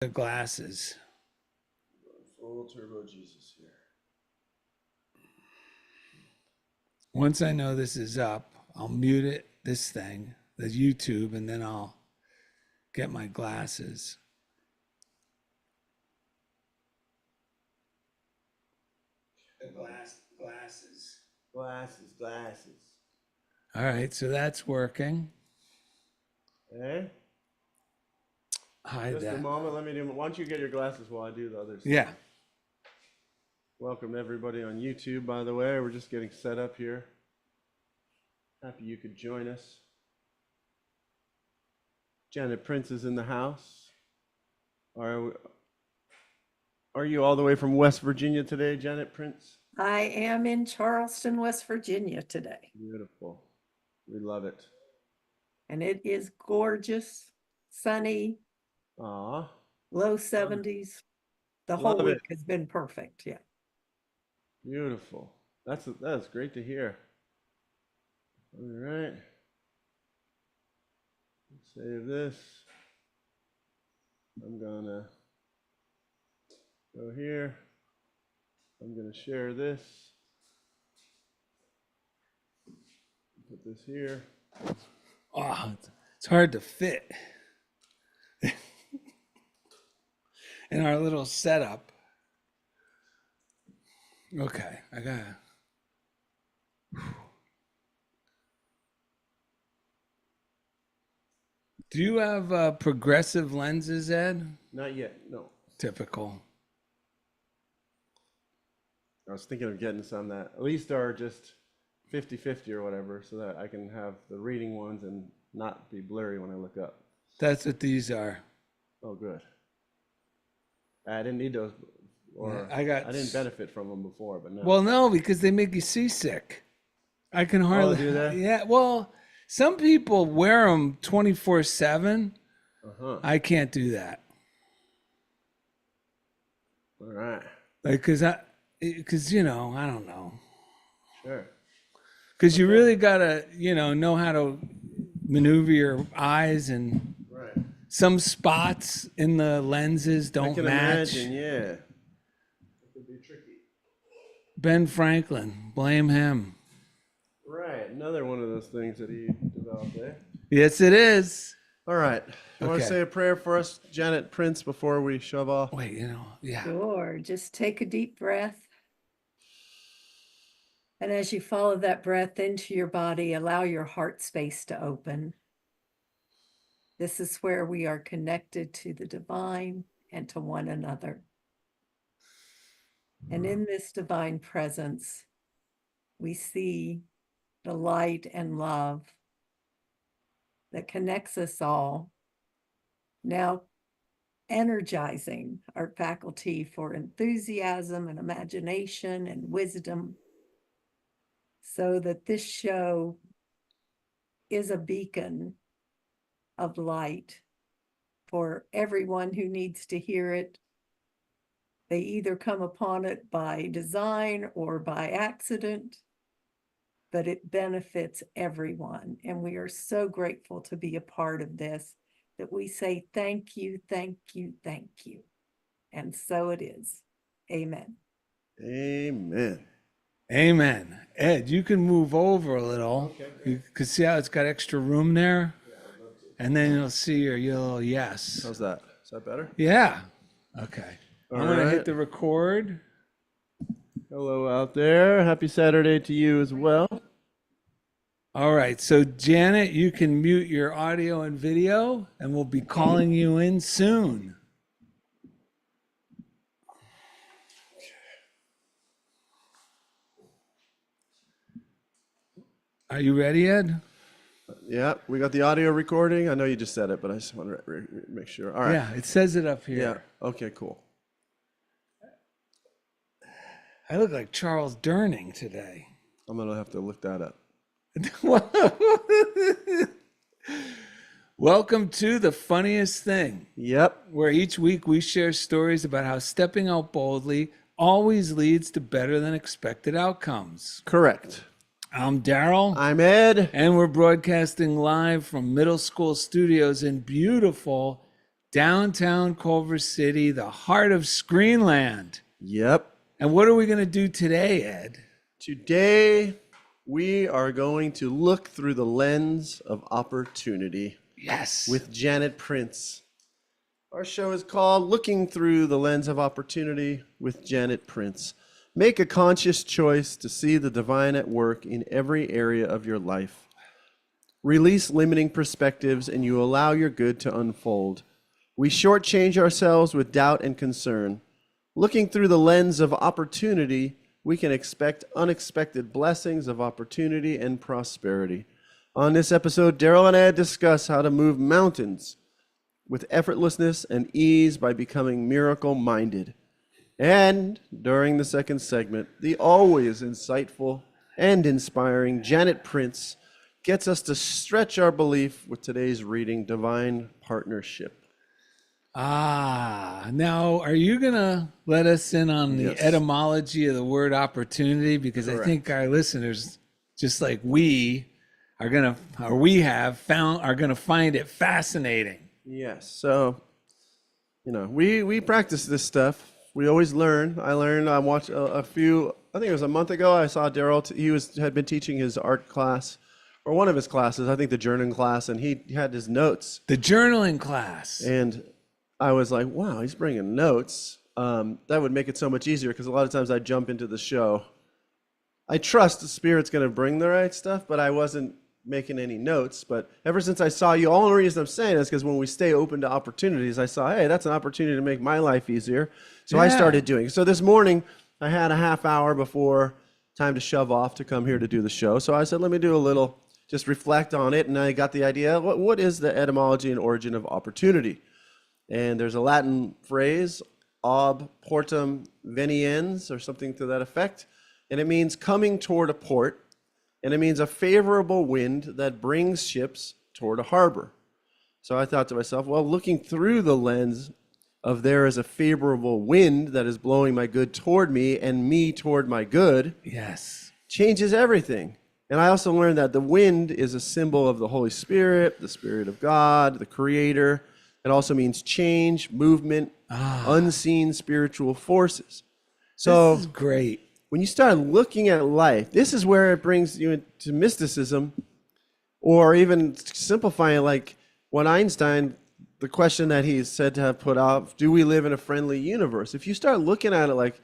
The glasses. Full turbo Jesus here. Once I know this is up, I'll mute it, this thing, the YouTube, and then I'll get my glasses. Glasses. Glasses. All right, so that's working. Okay. Hide Just that. a moment. Let me do. Why don't you get your glasses while I do the others? Yeah. Welcome everybody on YouTube. By the way, we're just getting set up here. Happy you could join us. Janet Prince is in the house. Are you all the way from West Virginia today, Janet Prince? I am in Charleston, West Virginia today. Beautiful. We love it. And it is gorgeous, sunny, Aw. low 70s. The whole Love week it. has been perfect. Yeah. Beautiful. That's great to hear. All right. Save this. I'm gonna go here. I'm gonna share this. Put this here. Oh, it's hard to fit in our little setup. Okay, I gotta. Do you have progressive lenses, Ed? Not yet, no. Typical. I was thinking of getting some that at least are just 50-50 or whatever, so that I can have the reading ones and not be blurry when I look up. That's what these are. Oh, good. I didn't need those, or Yeah, I didn't benefit from them before, but now. Well, no, because they make you seasick. I can hardly do they? Yeah, well, some people wear them 24/7. I can't do that. All right. Like, because you know, I don't know. Sure. Because you really gotta, know how to maneuver your eyes, and Right. some spots in the lenses I don't can match. imagine, yeah. It could be tricky. Ben Franklin, blame him. Right. Another one of those things that he developed there. Yes, it is. All right. You want to Okay. say a prayer for us, Janet Prince, before we shove off? Wait, yeah. Sure. Just take a deep breath. And as you follow that breath into your body, allow your heart space to open. This is where we are connected to the divine and to one another. And in this divine presence, we see the light and love that connects us all, now energizing our faculty for enthusiasm and imagination and wisdom, so that this show is a beacon of light for everyone who needs to hear it. They either come upon it by design or by accident, but it benefits everyone. And we are so grateful to be a part of this, that we say thank you, thank you, thank you. And so it is. Amen. Amen. Amen. Ed, you can move over a little. Okay, You can see how it's got extra room there. And then you'll see your yellow yes. How's that? Is that better? Yeah. Okay. All I'm going to right. hit the record. Hello out there. Happy Saturday to you as well. All right. So, Janet, you can mute your audio and video, and we'll be calling you in soon. Are you ready, Ed? Yeah, we got the audio recording. I know you just said it, but I just want to make sure. All right. Yeah, it says it up here. Yeah. Okay, cool. I look like Charles Durning today. I'm going to have to look that up. Welcome to The Funniest Thing, Yep. where each week we share stories about how stepping out boldly always leads to better than expected outcomes. Correct. I'm Darrell, I'm Ed. and we're broadcasting live from middle school studios in beautiful downtown Culver City, the heart of Screenland. Yep. And what are we going to do today, Ed? Today, we are going to look through the lens of opportunity Yes. with Janet Prince. Our show is called Looking Through the Lens of Opportunity with Janet Prince. Make a conscious choice to see the divine at work in every area of your life. Release limiting perspectives and you allow your good to unfold. We shortchange ourselves with doubt and concern. Looking through the lens of opportunity, we can expect unexpected blessings of opportunity and prosperity. On this episode, Darrell and Ed discuss how to move mountains with effortlessness and ease by becoming miracle-minded. And during the second segment, the always insightful and inspiring Janet Prince gets us to stretch our belief with today's reading, Divine Partnership. Now, are you going to let us in on the Yes. etymology of the word opportunity? Because I think our listeners, just like we, are going to, or we have found, are going to find it fascinating. Yes, so, we practice this stuff. We always learn. I watched a few, I think it was a month ago, I saw Darrell, had been teaching his art class, or one of his classes, I think the journaling class, and he had his notes. The journaling class. And I was like, wow, he's bringing notes. That would make it so much easier because a lot of times I jump into the show. I trust the Spirit's going to bring the right stuff, but I wasn't making any notes. But ever since I saw you, all the reason I'm saying is because when we stay open to opportunities, I saw, hey, that's an opportunity to make my life easier. So I started doing it. So this morning, I had a half hour before time to shove off to come here to do the show. So I said, let me do a little, just reflect on it. And I got the idea, what is the etymology and origin of opportunity? And there's a Latin phrase, ob portum veniens, or something to that effect. And it means coming toward a port. And it means a favorable wind that brings ships toward a harbor. So I thought to myself, well, looking through the lens of there is a favorable wind that is blowing my good toward me and me toward my good, Yes. changes everything. And I also learned that the wind is a symbol of the Holy Spirit, the Spirit of God, the Creator. It also means change, movement, unseen spiritual forces. So This is great. when you start looking at life, this is where it brings you into mysticism, or even simplifying it like what Einstein, the question that he's said to have put out, do we live in a friendly universe? If you start looking at it like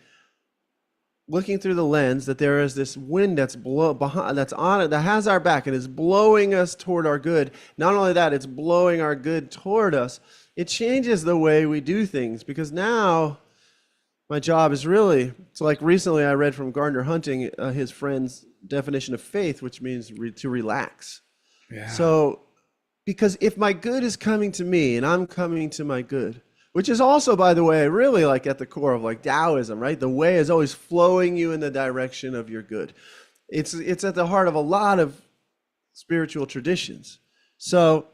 looking through the lens that there is this wind that's that's on it, that has our back and is blowing us toward our good. Not only that, it's blowing our good toward us. It changes the way we do things, because now my job is really, so like recently I read from Gardner Hunting, his friend's definition of faith, which means to relax. Yeah. So, because if my good is coming to me and I'm coming to my good, which is also, by the way, really like at the core of like Taoism, right? The way is always flowing you in the direction of your good. It's at the heart of a lot of spiritual traditions. So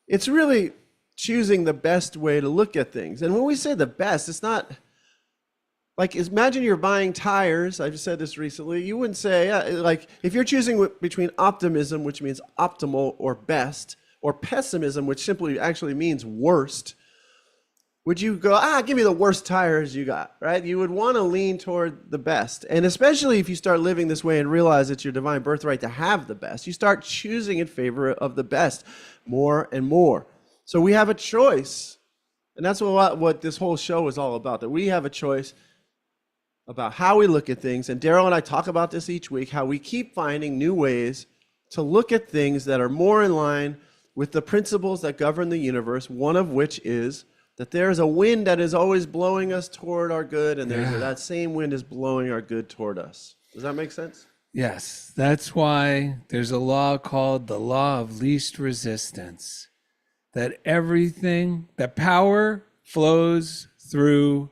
it's really choosing the best way to look at things. And when we say the best, it's not like, imagine you're buying tires. I've said this recently. You wouldn't say, like, if you're choosing between optimism, which means optimal or best, or pessimism, which simply actually means worst, would you go, give me the worst tires you got, right? You would want to lean toward the best. And especially if you start living this way and realize it's your divine birthright to have the best, you start choosing in favor of the best more and more. So we have a choice. And that's what this whole show is all about, that we have a choice about how we look at things. And Darrell and I talk about this each week, how we keep finding new ways to look at things that are more in line with the principles that govern the universe, one of which is that there's a wind that is always blowing us toward our good, and that same wind is blowing our good toward us. Does that make sense? Yes. That's why there's a law called the law of least resistance, that power flows through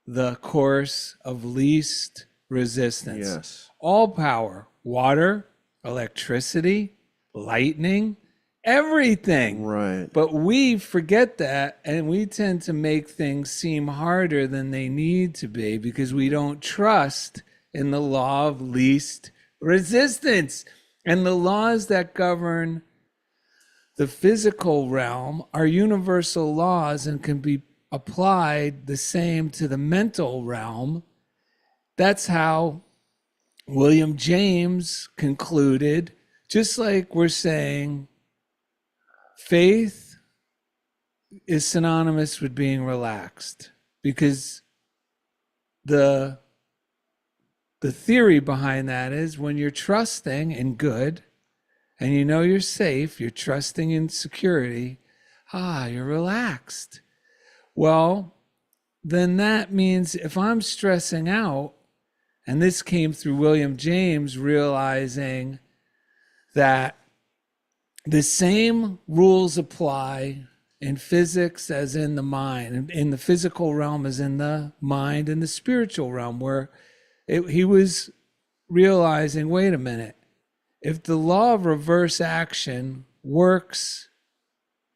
the course of least resistance. Yes. All power, water, electricity, lightning, everything. Right. But we forget that, and we tend to make things seem harder than they need to be because we don't trust in the law of least resistance. And the laws that govern the physical realm are universal laws and can be applied the same to the mental realm. That's how William James concluded, just like we're saying, faith is synonymous with being relaxed, because the theory behind that is when you're trusting in good and you know you're safe, you're trusting in security, you're relaxed. Well, then that means if I'm stressing out, and this came through William James realizing that the same rules apply in physics as in the mind, in the physical realm as in the mind, and the spiritual realm, where he was realizing, wait a minute, if the law of reverse action works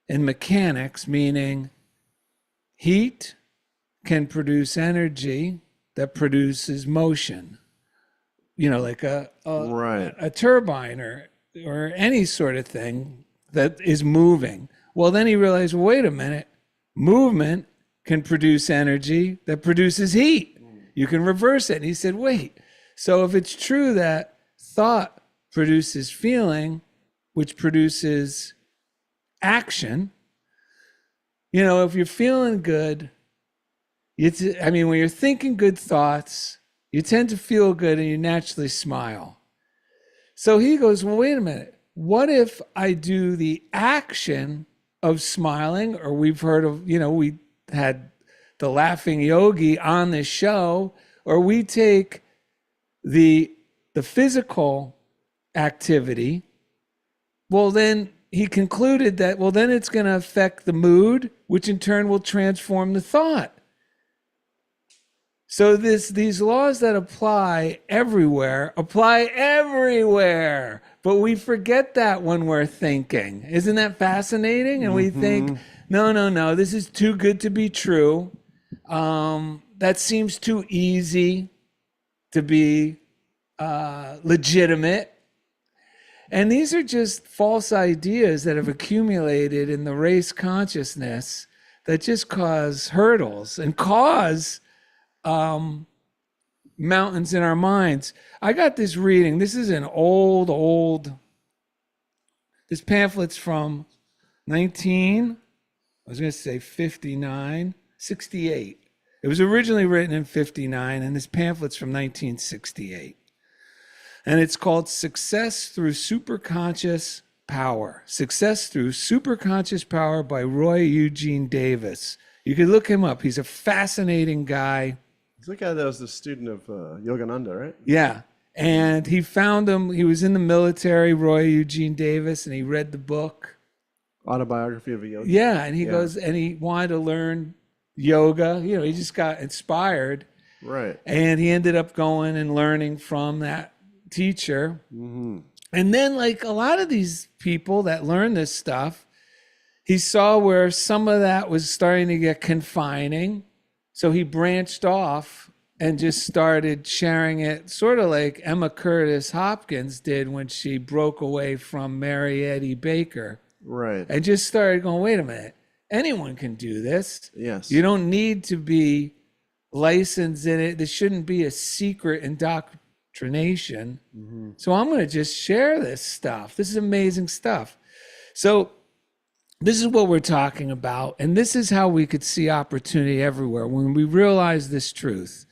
in mechanics, meaning heat can produce energy that produces motion, like a turbine or any sort of thing that is moving. Well, then he realized, wait a minute, movement can produce energy that produces heat. You can reverse it. And he said, wait, so if it's true that thought produces feeling, which produces action, if you're feeling good, when you're thinking good thoughts, you tend to feel good and you naturally smile. So he goes, well, wait a minute. What if I do the action of smiling? Or we've heard of, we had the laughing yogi on this show, or we take the physical activity. Well, then he concluded that, then it's going to affect the mood, which in turn will transform the thought. So these laws that apply everywhere, but we forget that when we're thinking. Isn't that fascinating? And we think, no, this is too good to be true. That seems too easy to be legitimate. And these are just false ideas that have accumulated in the race consciousness that just cause hurdles and cause mountains in our minds. I got this reading. This is an old, this pamphlet's from 68. It was originally written in 59, and this pamphlet's from 1968. And it's called Success Through Superconscious Power. Success Through Superconscious Power by Roy Eugene Davis. You can look him up. He's a fascinating guy. He's the guy that was the student of Yogananda, right? Yeah. And he found him. He was in the military, Roy Eugene Davis, and he read the book. Autobiography of a Yogi. Yeah. And he goes, and he wanted to learn yoga. He just got inspired. Right. And he ended up going and learning from that teacher. Mm-hmm. And then, like a lot of these people that learn this stuff, he saw where some of that was starting to get confining. So he branched off and just started sharing it, sort of like Emma Curtis Hopkins did when she broke away from Mary Eddy Baker. Right. And just started going, wait a minute, anyone can do this. Yes. You don't need to be licensed in it. This shouldn't be a secret indoctrination. Mm-hmm. So I'm going to just share this stuff. This is amazing stuff. So this is what we're talking about, and this is how we could see opportunity everywhere when we realize this truth.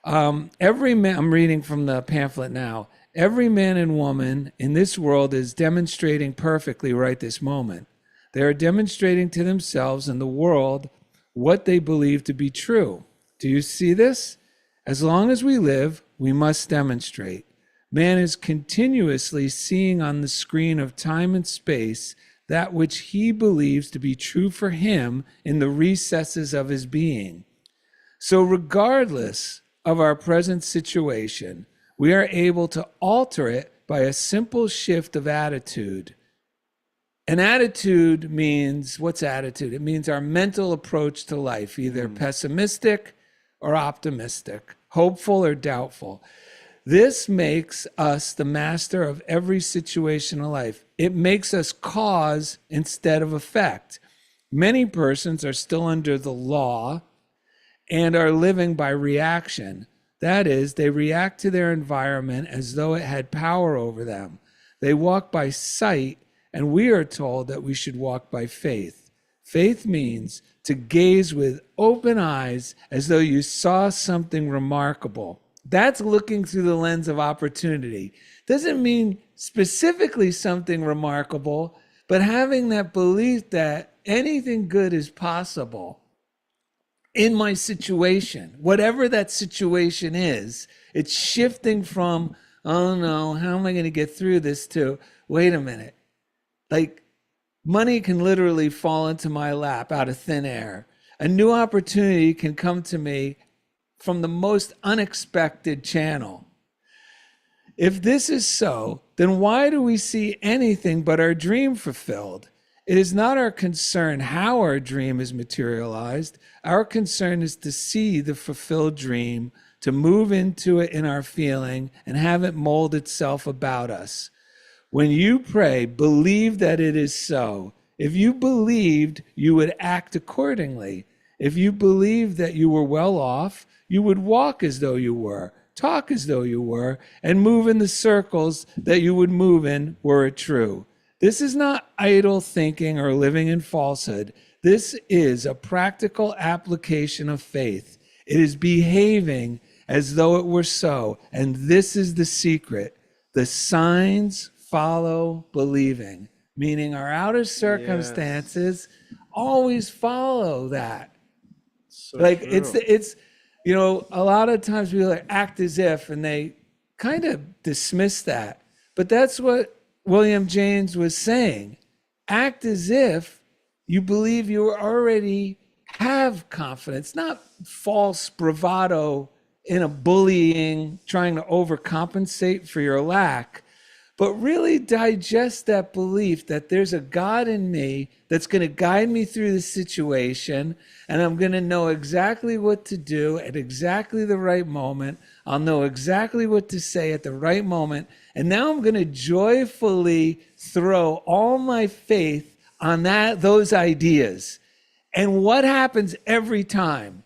Every man, I'm reading from the pamphlet now, every man and woman in this world is demonstrating perfectly right this moment. They are demonstrating to themselves and the world what they believe to be true. Do you see this? As long as we live, we must demonstrate. Man is continuously seeing on the screen of time and space that which he believes to be true for him in the recesses of his being. So regardless of our present situation, we are able to alter it by a simple shift of attitude. An attitude means, what's attitude? It means our mental approach to life, either pessimistic or optimistic, hopeful or doubtful. This makes us the master of every situation of life. It makes us cause instead of effect. Many persons are still under the law and are living by reaction. That is, they react to their environment as though it had power over them. They walk by sight, and we are told that we should walk by faith. Faith means to gaze with open eyes as though you saw something remarkable. That's looking through the lens of opportunity. Doesn't mean specifically something remarkable, but having that belief that anything good is possible in my situation, whatever that situation is. It's shifting from, oh no, how am I going to get through this, to, wait a minute, like money can literally fall into my lap out of thin air. A new opportunity can come to me from the most unexpected channel. If this is so, then why do we see anything but our dream fulfilled? It is not our concern how our dream is materialized. Our concern is to see the fulfilled dream, to move into it in our feeling, and have it mold itself about us. When you pray, believe that it is so. If you believed, you would act accordingly. If you believed that you were well off, you would walk as though you were, talk as though you were, and move in the circles that you would move in were it true. This is not idle thinking or living in falsehood. This is a practical application of faith. It is behaving as though it were so. And this is the secret. The signs follow believing, meaning our outer circumstances always follow that. So like true. it's you know, a lot of times people like act as if, and they kind of dismiss that. But that's what William James was saying. Act as if you believe you already have confidence, not false bravado in a bullying, trying to overcompensate for your lack, but really digest that belief that there's a God in me that's going to guide me through the situation, and I'm going to know exactly what to do at exactly the right moment. I'll know exactly what to say at the right moment. And now I'm going to joyfully throw all my faith on those ideas. And what happens every time?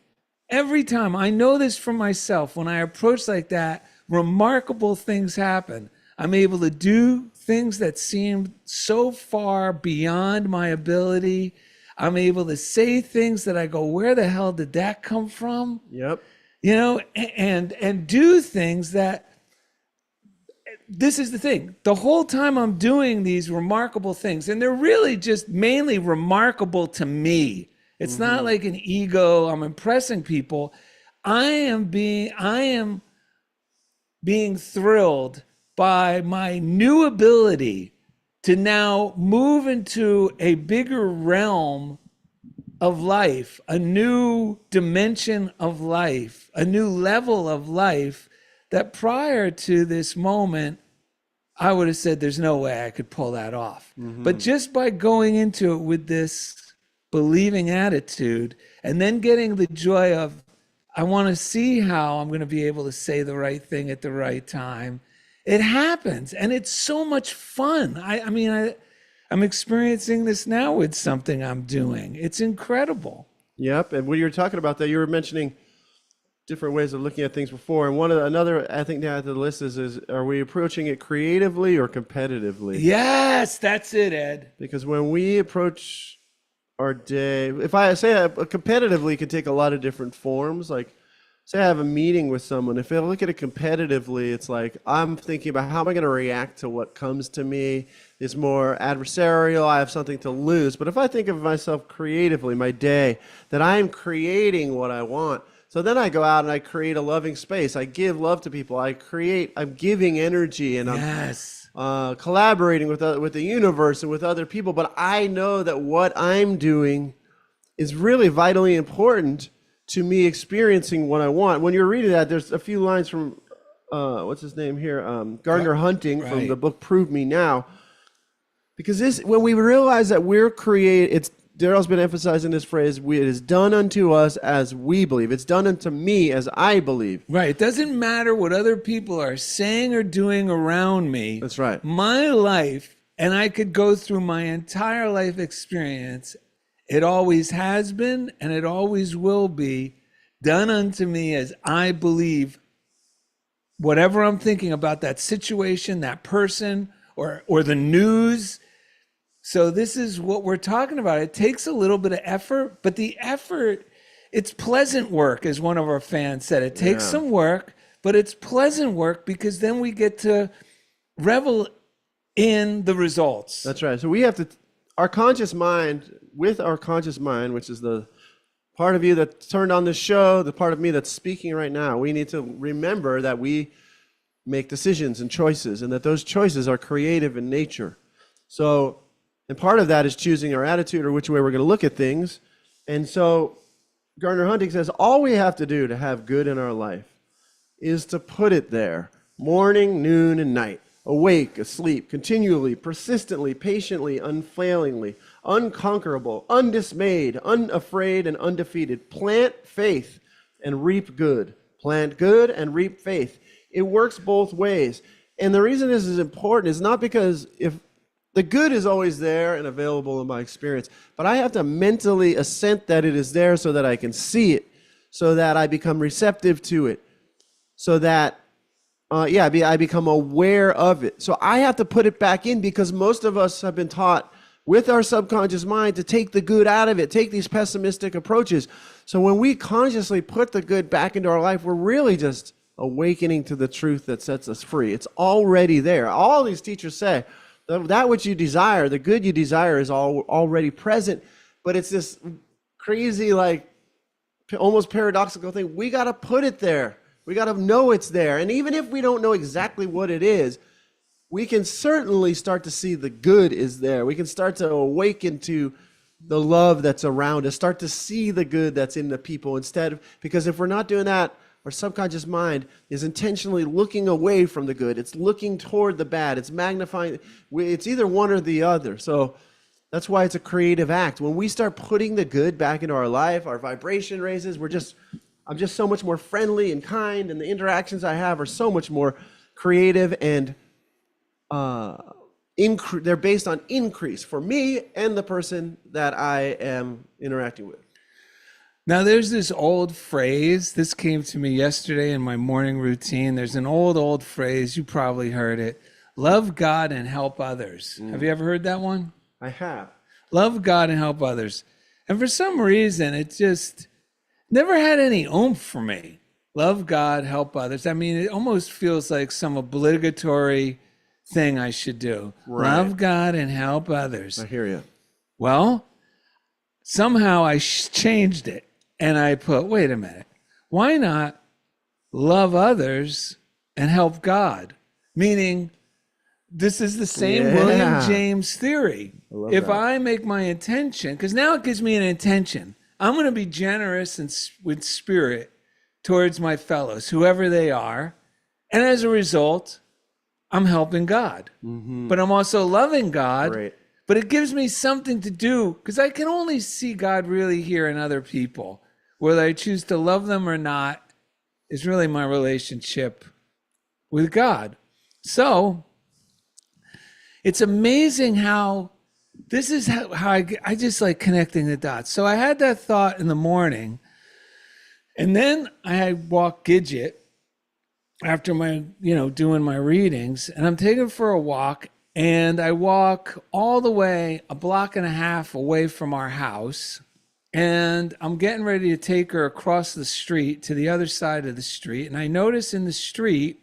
Every time, I know this for myself, when I approach like that, remarkable things happen. I'm able to do things that seem so far beyond my ability. I'm able to say things that I go, where the hell did that come from? Yep. You know, and do things that, this is the thing. The whole time I'm doing these remarkable things, and they're really just mainly remarkable to me. It's not like an ego, I'm impressing people. I am being thrilled by my new ability to now move into a bigger realm of life, a new dimension of life, a new level of life that prior to this moment, I would have said there's no way I could pull that off. But just by going into it with this believing attitude, and then getting the joy of, I want to see how I'm going to be able to say the right thing at the right time, it happens. And it's so much fun. I'm experiencing this now with something I'm doing. It's incredible. Yep. And when you were talking about that, you were mentioning different ways of looking at things before. And another, I think, down at the list is are we approaching it creatively or competitively? Yes, that's it, Ed. Because when we approach our day, if I say competitively, can take a lot of different forms. Like, say I have a meeting with someone. If I look at it competitively, it's like I'm thinking about how am I going to react to what comes to me. It's more adversarial. I have something to lose. But if I think of myself creatively, my day, that I am creating what I want. So then I go out and I create a loving space. I give love to people. I'm giving energy, and I'm collaborating with the universe and with other people. But I know that what I'm doing is really vitally important to me experiencing what I want. When you're reading that, there's a few lines from, what's his name here? Gardner Hunting from the book Prove Me Now. Because when we realize that Darrell's been emphasizing this phrase, it is done unto us as we believe. It's done unto me as I believe. Right. It doesn't matter what other people are saying or doing around me. That's right. My life, and I could go through my entire life experience, it always has been and it always will be done unto me as I believe. Whatever I'm thinking about that situation, that person, or the news. So this is what we're talking about. It takes a little bit of effort, but the effort, it's pleasant work, as one of our fans said. It takes some work, but it's pleasant work because then we get to revel in the results. That's right. So we have to, our conscious mind, with our conscious mind, which is the part of you that turned on this show, the part of me that's speaking right now, we need to remember that we make decisions and choices, and that those choices are creative in nature. So, and part of that is choosing our attitude or which way we're going to look at things. And so Gardner Hunting says all we have to do to have good in our life is to put it there, morning, noon, and night, awake, asleep, continually, persistently, patiently, unfailingly, unconquerable, undismayed, unafraid, and undefeated. Plant faith and reap good. Plant good and reap faith. It works both ways. And the reason this is important is not because if the good is always there and available in my experience, but I have to mentally assent that it is there so that I can see it, so that I become receptive to it, so that, I become aware of it. So I have to put it back in because most of us have been taught with our subconscious mind to take the good out of it, take these pessimistic approaches. So when we consciously put the good back into our life, we're really just awakening to the truth that sets us free. It's already there. All these teachers say, that which you desire, the good you desire is already present, but it's this crazy, like almost paradoxical thing. We got to put it there. We got to know it's there. And even if we don't know exactly what it is, we can certainly start to see the good is there. We can start to awaken to the love that's around us, start to see the good that's in the people because if we're not doing that, our subconscious mind is intentionally looking away from the good. It's looking toward the bad. It's magnifying. It's either one or the other. So that's why it's a creative act. When we start putting the good back into our life, our vibration raises. I'm just so much more friendly and kind, and the interactions I have are so much more creative and they're based on increase for me and the person that I am interacting with. Now, there's this old phrase. This came to me yesterday in my morning routine. There's an old phrase. You probably heard it. Love God and help others. Have you ever heard that one? I have. Love God and help others. And for some reason, it just never had any oomph for me. Love God, help others. I mean, it almost feels like some obligatory thing I should do. Right. Love God and help others. I hear you. Well, somehow I changed it. And I put, wait a minute, why not love others and help God? Meaning, this is the same William James theory. If I make my intention, because now it gives me an intention, I'm going to be generous and with spirit towards my fellows, whoever they are. And as a result, I'm helping God. Mm-hmm. But I'm also loving God. Right. But it gives me something to do because I can only see God really here in other people. Whether I choose to love them or not is really my relationship with God. So it's amazing how this is how I just like connecting the dots. So I had that thought in the morning, and then I walk Gidget after my, doing my readings, and I'm taking for a walk. And I walk all the way a block and a half away from our house. And I'm getting ready to take her across the street to the other side of the street. And I notice in the street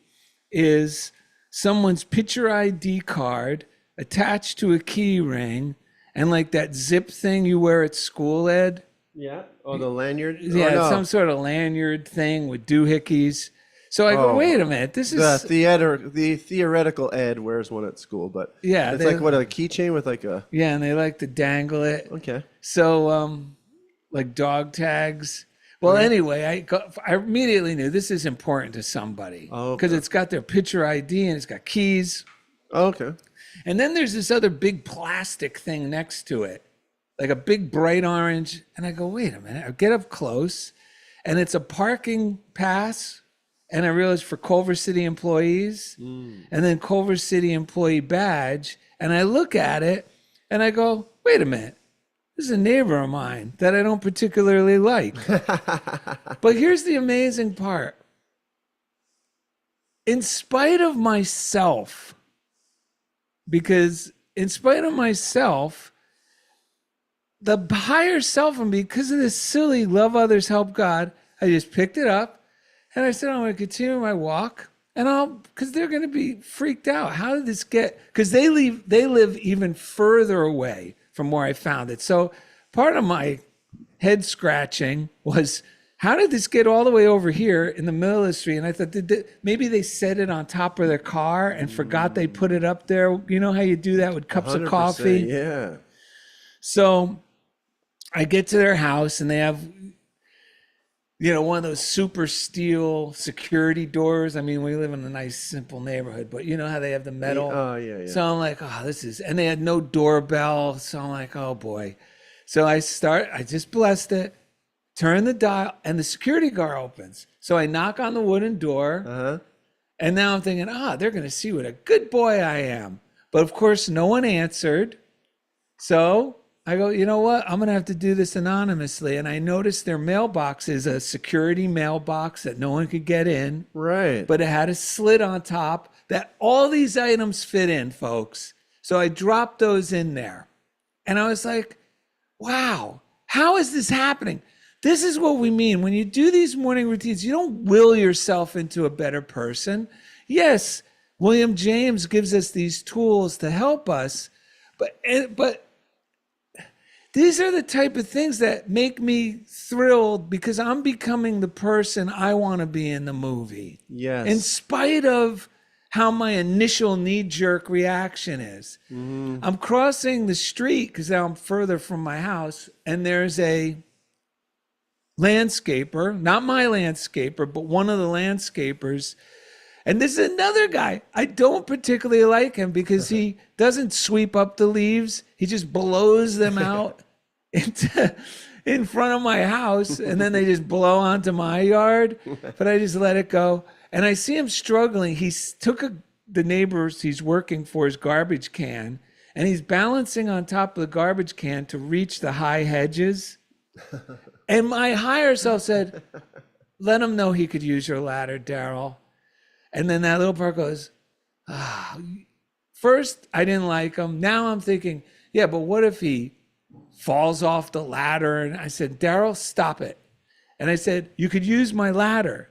is someone's picture ID card attached to a key ring and like that zip thing you wear at school, Ed. Yeah. Oh, the lanyard? Yeah, no. Some sort of lanyard thing with doohickeys. So I go, wait a minute, this is... The theoretical Ed wears one at school, but yeah, it's like what, a keychain with like a... Yeah, and they like to dangle it. Okay. So, like dog tags. Well, anyway, I immediately knew this is important to somebody. Because it's got their picture ID and it's got keys. Oh, okay. And then there's this other big plastic thing next to it. like a big bright orange. And I go, wait a minute. I get up close and it's a parking pass. And I realized for Culver City employees and then Culver City employee badge. And I look at it and I go, wait a minute. This is a neighbor of mine that I don't particularly like. But here's the amazing part. In spite of myself, because in spite of myself, the higher self, and because of this silly love others, help God, I just picked it up and I said, I'm going to continue my walk, and because they're going to be freaked out. How did this get, because they live even further away from where I found it. So part of my head scratching was, how did this get all the way over here in the middle of the street? And I thought, maybe they set it on top of their car and forgot they put it up there. You know how you do that with cups of coffee? Yeah. So I get to their house and they have, one of those super steel security doors. I mean, we live in a nice, simple neighborhood, but you know how they have the metal? Oh, yeah. So I'm like, and they had no doorbell. So I'm like, oh boy. So I just blessed it, turn the dial, and the security guard opens. So I knock on the wooden door, and now I'm thinking, they're going to see what a good boy I am. But of course, no one answered. So I go, you know what? I'm going to have to do this anonymously. And I noticed their mailbox is a security mailbox that no one could get in. Right. But it had a slit on top that all these items fit in, folks. So I dropped those in there. And I was like, wow, how is this happening? This is what we mean. When you do these morning routines, you don't will yourself into a better person. Yes, William James gives us these tools to help us, but these are the type of things that make me thrilled because I'm becoming the person I want to be in the movie. Yes. In spite of how my initial knee-jerk reaction is. I'm crossing the street because now I'm further from my house, and there's a landscaper, not my landscaper, but one of the landscapers. And this is another guy. I don't particularly like him because he doesn't sweep up the leaves. He just blows them out in front of my house, and then they just blow onto my yard. But I just let it go. And I see him struggling. He took the neighbor's he's working for his garbage can, and he's balancing on top of the garbage can to reach the high hedges. And my higher self said, let him know he could use your ladder, Darrell. And then that little part goes, first, I didn't like him. Now I'm thinking, yeah, but what if he falls off the ladder? And I said, Darrell, stop it. And I said, you could use my ladder.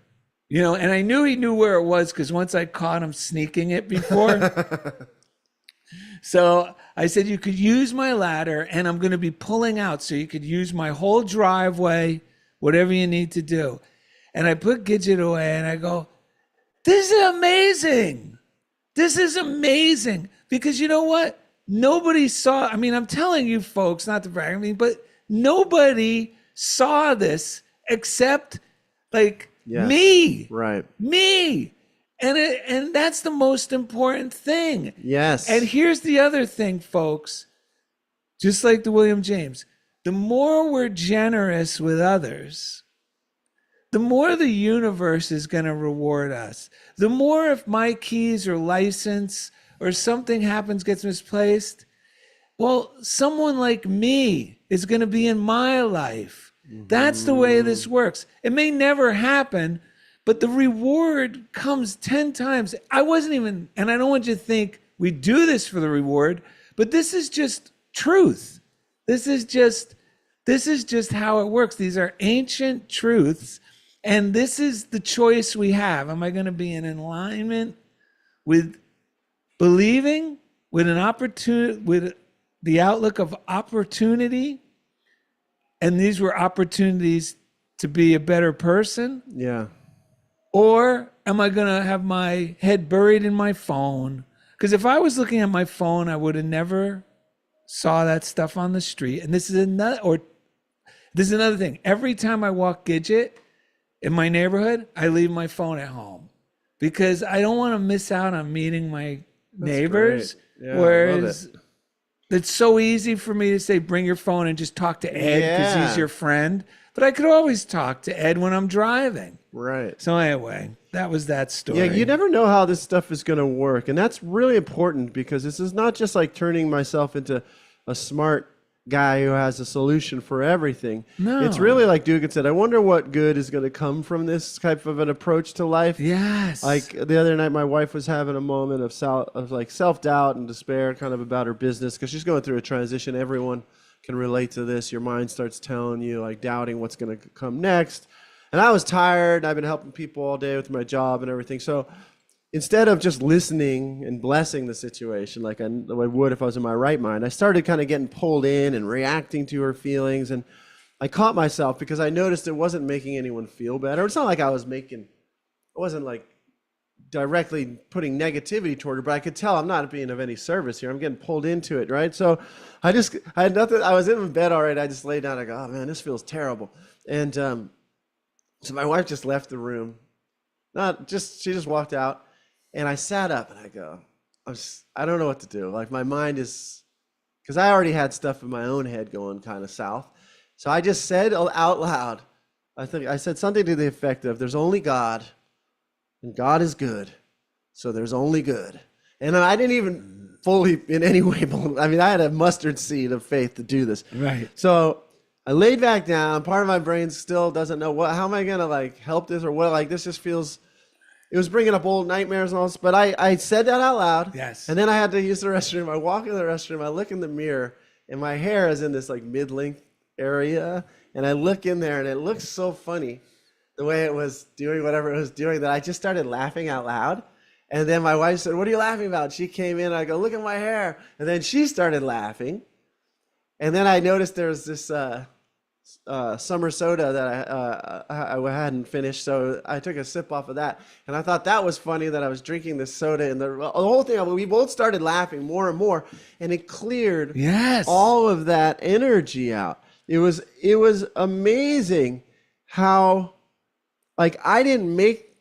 And I knew he knew where it was because once I caught him sneaking it before. So I said, you could use my ladder and I'm going to be pulling out so you could use my whole driveway, whatever you need to do. And I put Gidget away and I go, this is amazing. This is amazing. Because you know what? Nobody saw, I'm telling you folks, not to brag, but nobody saw this except me. Right. Me. And that's the most important thing. Yes. And here's the other thing, folks. Just like the William James, the more we're generous with others, the more the universe is going to reward us. The more if my keys or license or something happens, gets misplaced, well, someone like me is going to be in my life. That's the way this works. It may never happen, but the reward comes 10 times. I wasn't even, and I don't want you to think we do this for the reward, but this is just truth. This is just how it works. These are ancient truths, and this is the choice we have. Am I going to be in alignment with believing, with an opportunity, with the outlook of opportunity? And these were opportunities to be a better person? Yeah. Or am I going to have my head buried in my phone? Because if I was looking at my phone, I would have never saw that stuff on the street. And this is another thing. Every time I walk Gidget in my neighborhood, I leave my phone at home because I don't want to miss out on meeting my neighbors. Great. Yeah, Whereas I love it. It's so easy for me to say, bring your phone and just talk to Ed because Yeah. he's your friend. But I could always talk to Ed when I'm driving. Right. So anyway, that was that story. Yeah, you never know how this stuff is going to work. And that's really important because this is not just like turning myself into a smart guy who has a solution for everything. No. It's really like Dugan said, I wonder what good is going to come from this type of an approach to life. Yes. Like the other night, my wife was having a moment of self-doubt and despair kind of about her business because she's going through a transition. Everyone can relate to this. Your mind starts telling you, like, doubting what's going to come next. And I was tired. I've been helping people all day with my job and everything. So instead of just listening and blessing the situation like I would if I was in my right mind, I started kind of getting pulled in and reacting to her feelings. And I caught myself because I noticed it wasn't making anyone feel better. It's not like I wasn't like directly putting negativity toward her, but I could tell I'm not being of any service here. I'm getting pulled into it, right? So I had nothing. I was in bed already. I just laid down. I go, oh man, this feels terrible. And so my wife just left the room. She just walked out. And I sat up and I go, I don't know what to do. Like my mind is, because I already had stuff in my own head going kind of south. So I just said out loud, I said something to the effect of, there's only God and God is good. So there's only good. And I didn't even fully in any way believe. I mean, I had a mustard seed of faith to do this. Right. So I laid back down. Part of my brain still doesn't know how am I going to like help this or what, like this just feels. It was bringing up old nightmares and all this, but I said that out loud. Yes. And then I had to use the restroom. I walk in the restroom, I look in the mirror, and my hair is in this like mid-length area. And I look in there, and it looks so funny the way it was doing whatever it was doing that I just started laughing out loud. And then my wife said, what are you laughing about? She came in, I go, look at my hair. And then she started laughing. And then I noticed there was this summer soda that I hadn't finished, so I took a sip off of that, and I thought that was funny that I was drinking this soda, and the whole thing, we both started laughing more and more, and it cleared all of that energy out. It was amazing how, like, I didn't make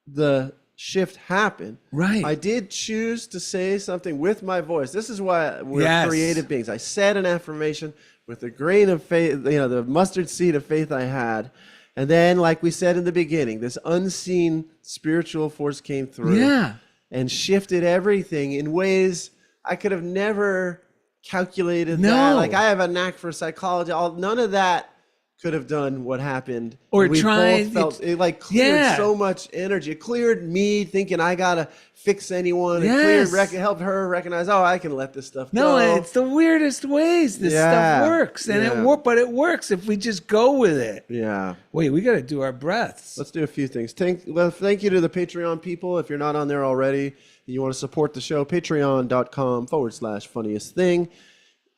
the shift happen. Right. I did choose to say something with my voice. This is why we're creative beings. I said an affirmation with a grain of faith, the mustard seed of faith I had. And then, like we said in the beginning, this unseen spiritual force came through and shifted everything in ways I could have never calculated. That. Like I have a knack for psychology. None of that could have done what happened. Or we tried. Both felt it like cleared so much energy. It cleared me thinking I gotta fix anyone. It cleared, helped her recognize, oh, I can let this stuff go. No, it's the weirdest ways this stuff works. And it works if we just go with it. Yeah. Wait, we got to do our breaths. Let's do a few things. Thank you to the Patreon people. If you're not on there already and you want to support the show, patreon.com/funniest thing.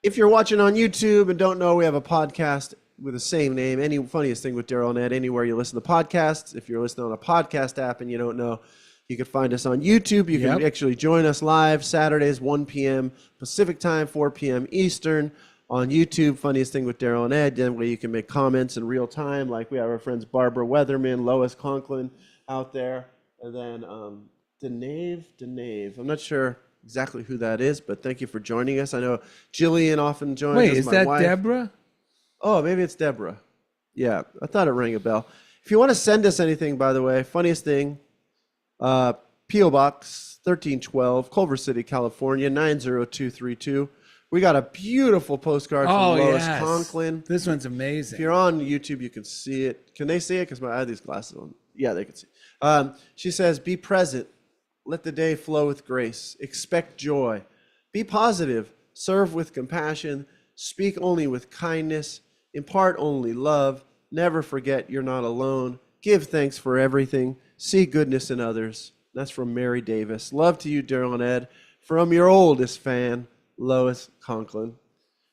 If you're watching on YouTube and don't know, we have a podcast with the same name, Any Funniest Thing with Darrell and Ed, anywhere you listen to podcasts. If you're listening on a podcast app and you don't know, you can find us on YouTube. You can actually join us live Saturdays, 1 p.m. Pacific time, 4 p.m. Eastern on YouTube, Funniest Thing with Darrell and Ed, where you can make comments in real time. Like we have our friends Barbara Weatherman, Lois Conklin out there. And then Denave. I'm not sure exactly who that is, but thank you for joining us. I know Jillian often joins us. Wait, is that Deborah? Oh, maybe it's Deborah. Yeah, I thought it rang a bell. If you want to send us anything, by the way, Funniest Thing, P.O. Box 1312, Culver City, California, 90232. We got a beautiful postcard from Lois Conklin. This one's amazing. If you're on YouTube, you can see it. Can they see it? Because I have these glasses on. Yeah, they can see. She says, be present. Let the day flow with grace. Expect joy. Be positive. Serve with compassion. Speak only with kindness. Impart only love. Never forget you're not alone. Give thanks for everything. See goodness in others. That's from Mary Davis. Love to you, Darrell and Ed. From your oldest fan, Lois Conklin.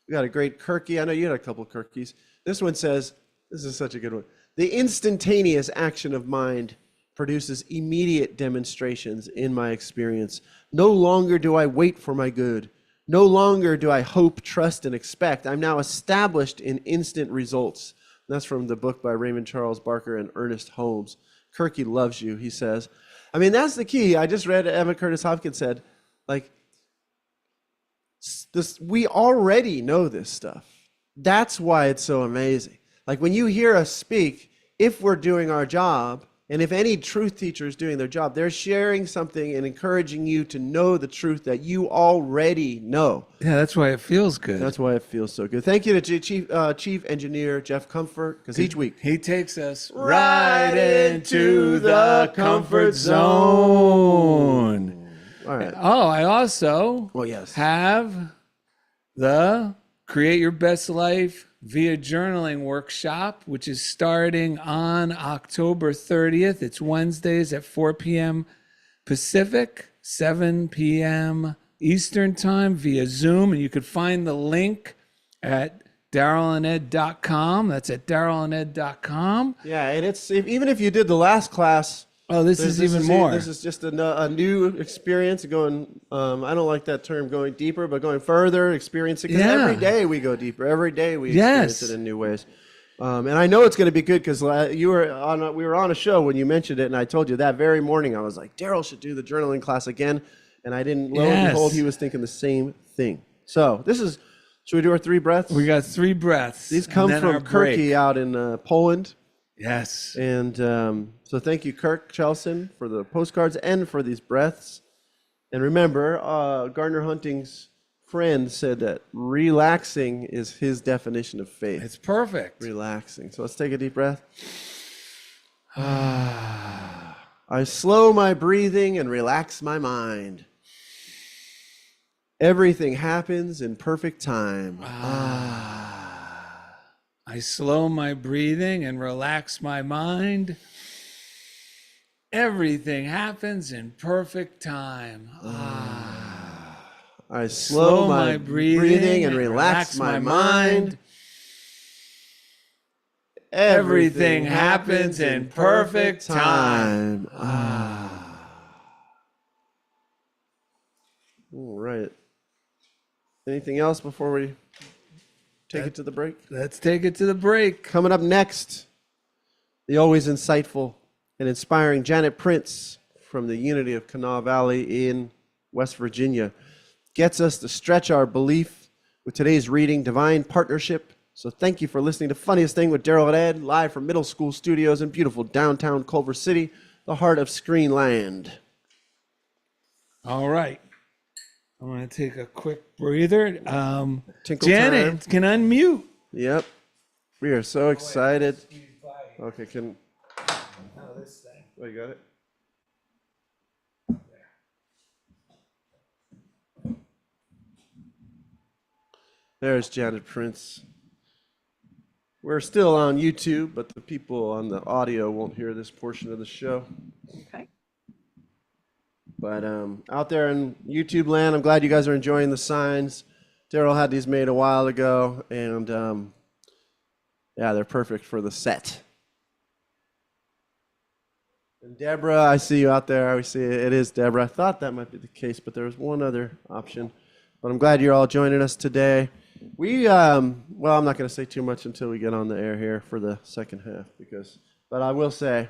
We got a great Kirky. I know you had a couple Kirkies. This one says, this is such a good one. The instantaneous action of mind produces immediate demonstrations in my experience. No longer do I wait for my good. No longer do I hope, trust, and expect. I'm now established in instant results. And that's from the book by Raymond Charles Barker and Ernest Holmes. Kirky loves you, he says. I mean, that's the key. I just read Emma Curtis Hopkins said, like, we already know this stuff. That's why it's so amazing. Like when you hear us speak, if we're doing our job, and if any truth teacher is doing their job, they're sharing something and encouraging you to know the truth that you already know. Yeah, that's why it feels good. That's why it feels so good. Thank you to Chief Engineer Jeff Comfort, because each week he takes us right into the comfort zone. All right. Oh, I also Yes. have the Create Your Best Life via Journaling workshop, which is starting on October 30th. It's Wednesdays at 4 p.m. Pacific, 7 p.m. Eastern Time via Zoom. And you could find the link at darrellanded.com. That's at darrellanded.com. Yeah, and even if you did the last class. Oh, this is even more. This is just a new experience going, I don't like that term, going deeper, but going further, experiencing. Because every day we go deeper. Every day we experience it in new ways. And I know it's going to be good because we were on a show when you mentioned it, and I told you that very morning, I was like, Darrell should do the journaling class again. And I didn't, lo and behold, he was thinking the same thing. So should we do our 3 breaths? We got 3 breaths. These come from Kirky out in Poland. Yes. And so thank you, Kirk Chelson, for the postcards and for these breaths. And remember, Gardner Hunting's friend said that relaxing is his definition of faith. It's perfect. Relaxing. So let's take a deep breath. I slow my breathing and relax my mind. Everything happens in perfect time. I slow my breathing and relax my mind. Everything happens in perfect time. I slow my breathing and relax my mind. Everything happens in perfect time. All right. Anything else before we take it to the break? Let's take it to the break. Coming up next, the always insightful and inspiring Janet Prince from the Unity of Kanawah Valley in West Virginia gets us to stretch our belief with today's reading, Divine Partnership. So thank you for listening to Funniest Thing with Darrell and Ed, live from middle school studios in beautiful downtown Culver City, the heart of Screenland. All right. I'm going to take a quick breather. Tinkle Janet time. can unmute. Yep. We are so excited. Okay, This thing. Oh, you got it? There's Janet Prince. We're still on YouTube, but the people on the audio won't hear this portion of the show. Okay. But out there in YouTube land, I'm glad you guys are enjoying the signs. Darrell had these made a while ago, and yeah, they're perfect for the set. And Deborah, I see you out there. We see it is Deborah. I thought that might be the case, but there was one other option. But I'm glad you're all joining us today. Well, I'm not going to say too much until we get on the air here for the second half, but I will say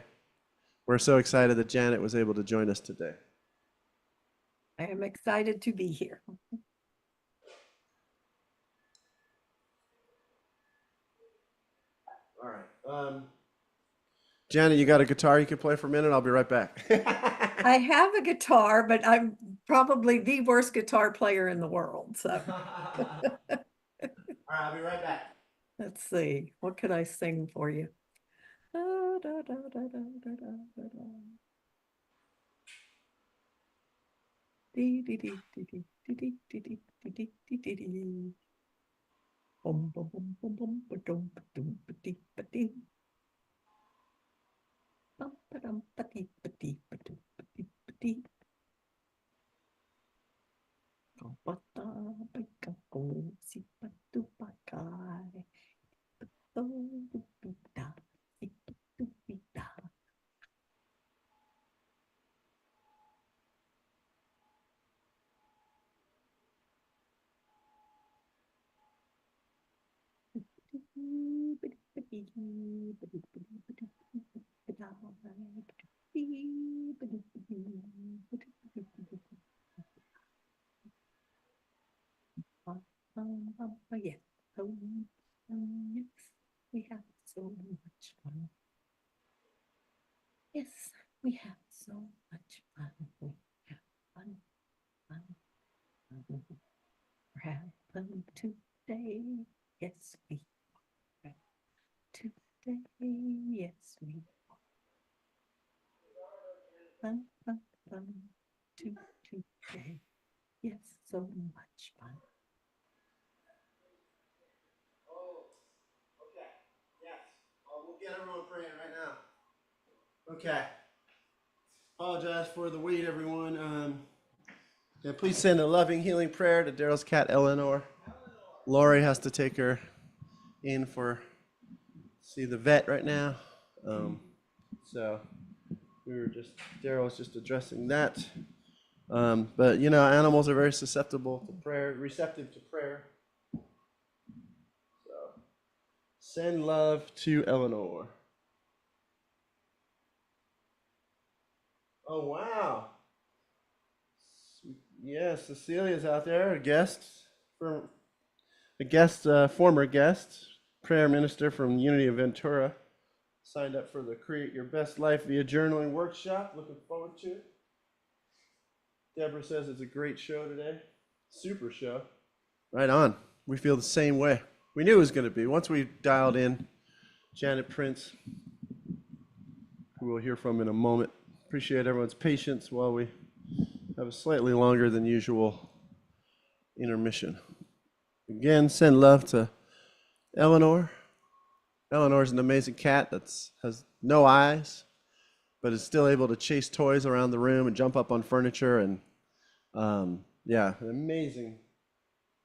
we're so excited that Janet was able to join us today. I am excited to be here. All right. Janet, you got a guitar you can play for a minute? I'll be right back. I have a guitar, but I'm probably the worst guitar player in the world. So All right, I'll be right back. let's see. What could I sing for you? Da, da, da, da, da, da, da, da. Dee, dee, dee, dee, dee, dee, dee, dee, dee, dee, dee, dee. Bum, bum, bum, bum, bum, ba-dum, ba-dum, ba-dee, ba-dee. Bum, ba-dum, ba-dee, ba-dee, ba-dum, ba-dee, ba-dee. Go, ba-da, ba-ga, go, si, ba-do, ba-kai. Ba-do, ba-da, si, ba-do, ba-da. Yes, we have so much fun. We have fun, fun, fun. We're having fun today. Yes, we are. Today, yes, we are. Fun, fun, fun. Today. Yes, so much fun. Oh, okay. Yes. We'll get everyone praying right now. Okay. Apologize for the wait, everyone. Yeah, please send a loving, healing prayer to Darrell's cat, Eleanor. Lori has to take her in for see the vet right now. So Darrell was just addressing that. But you know, animals are very susceptible to prayer, receptive to prayer. So send love to Eleanor. Oh wow. Yes, Cecilia's out there, former guest, prayer minister from Unity of Ventura, signed up for the Create Your Best Life via Journaling workshop. Looking forward to it. Deborah says it's a great show today. Super show. Right on. We feel the same way. We knew it was going to be. Once we dialed in Janet Prince, who we'll hear from in a moment. Appreciate everyone's patience while we have a slightly longer than usual intermission. Again, send love to Eleanor. Eleanor's an amazing cat that has no eyes, but is still able to chase toys around the room and jump up on furniture. And yeah, an amazing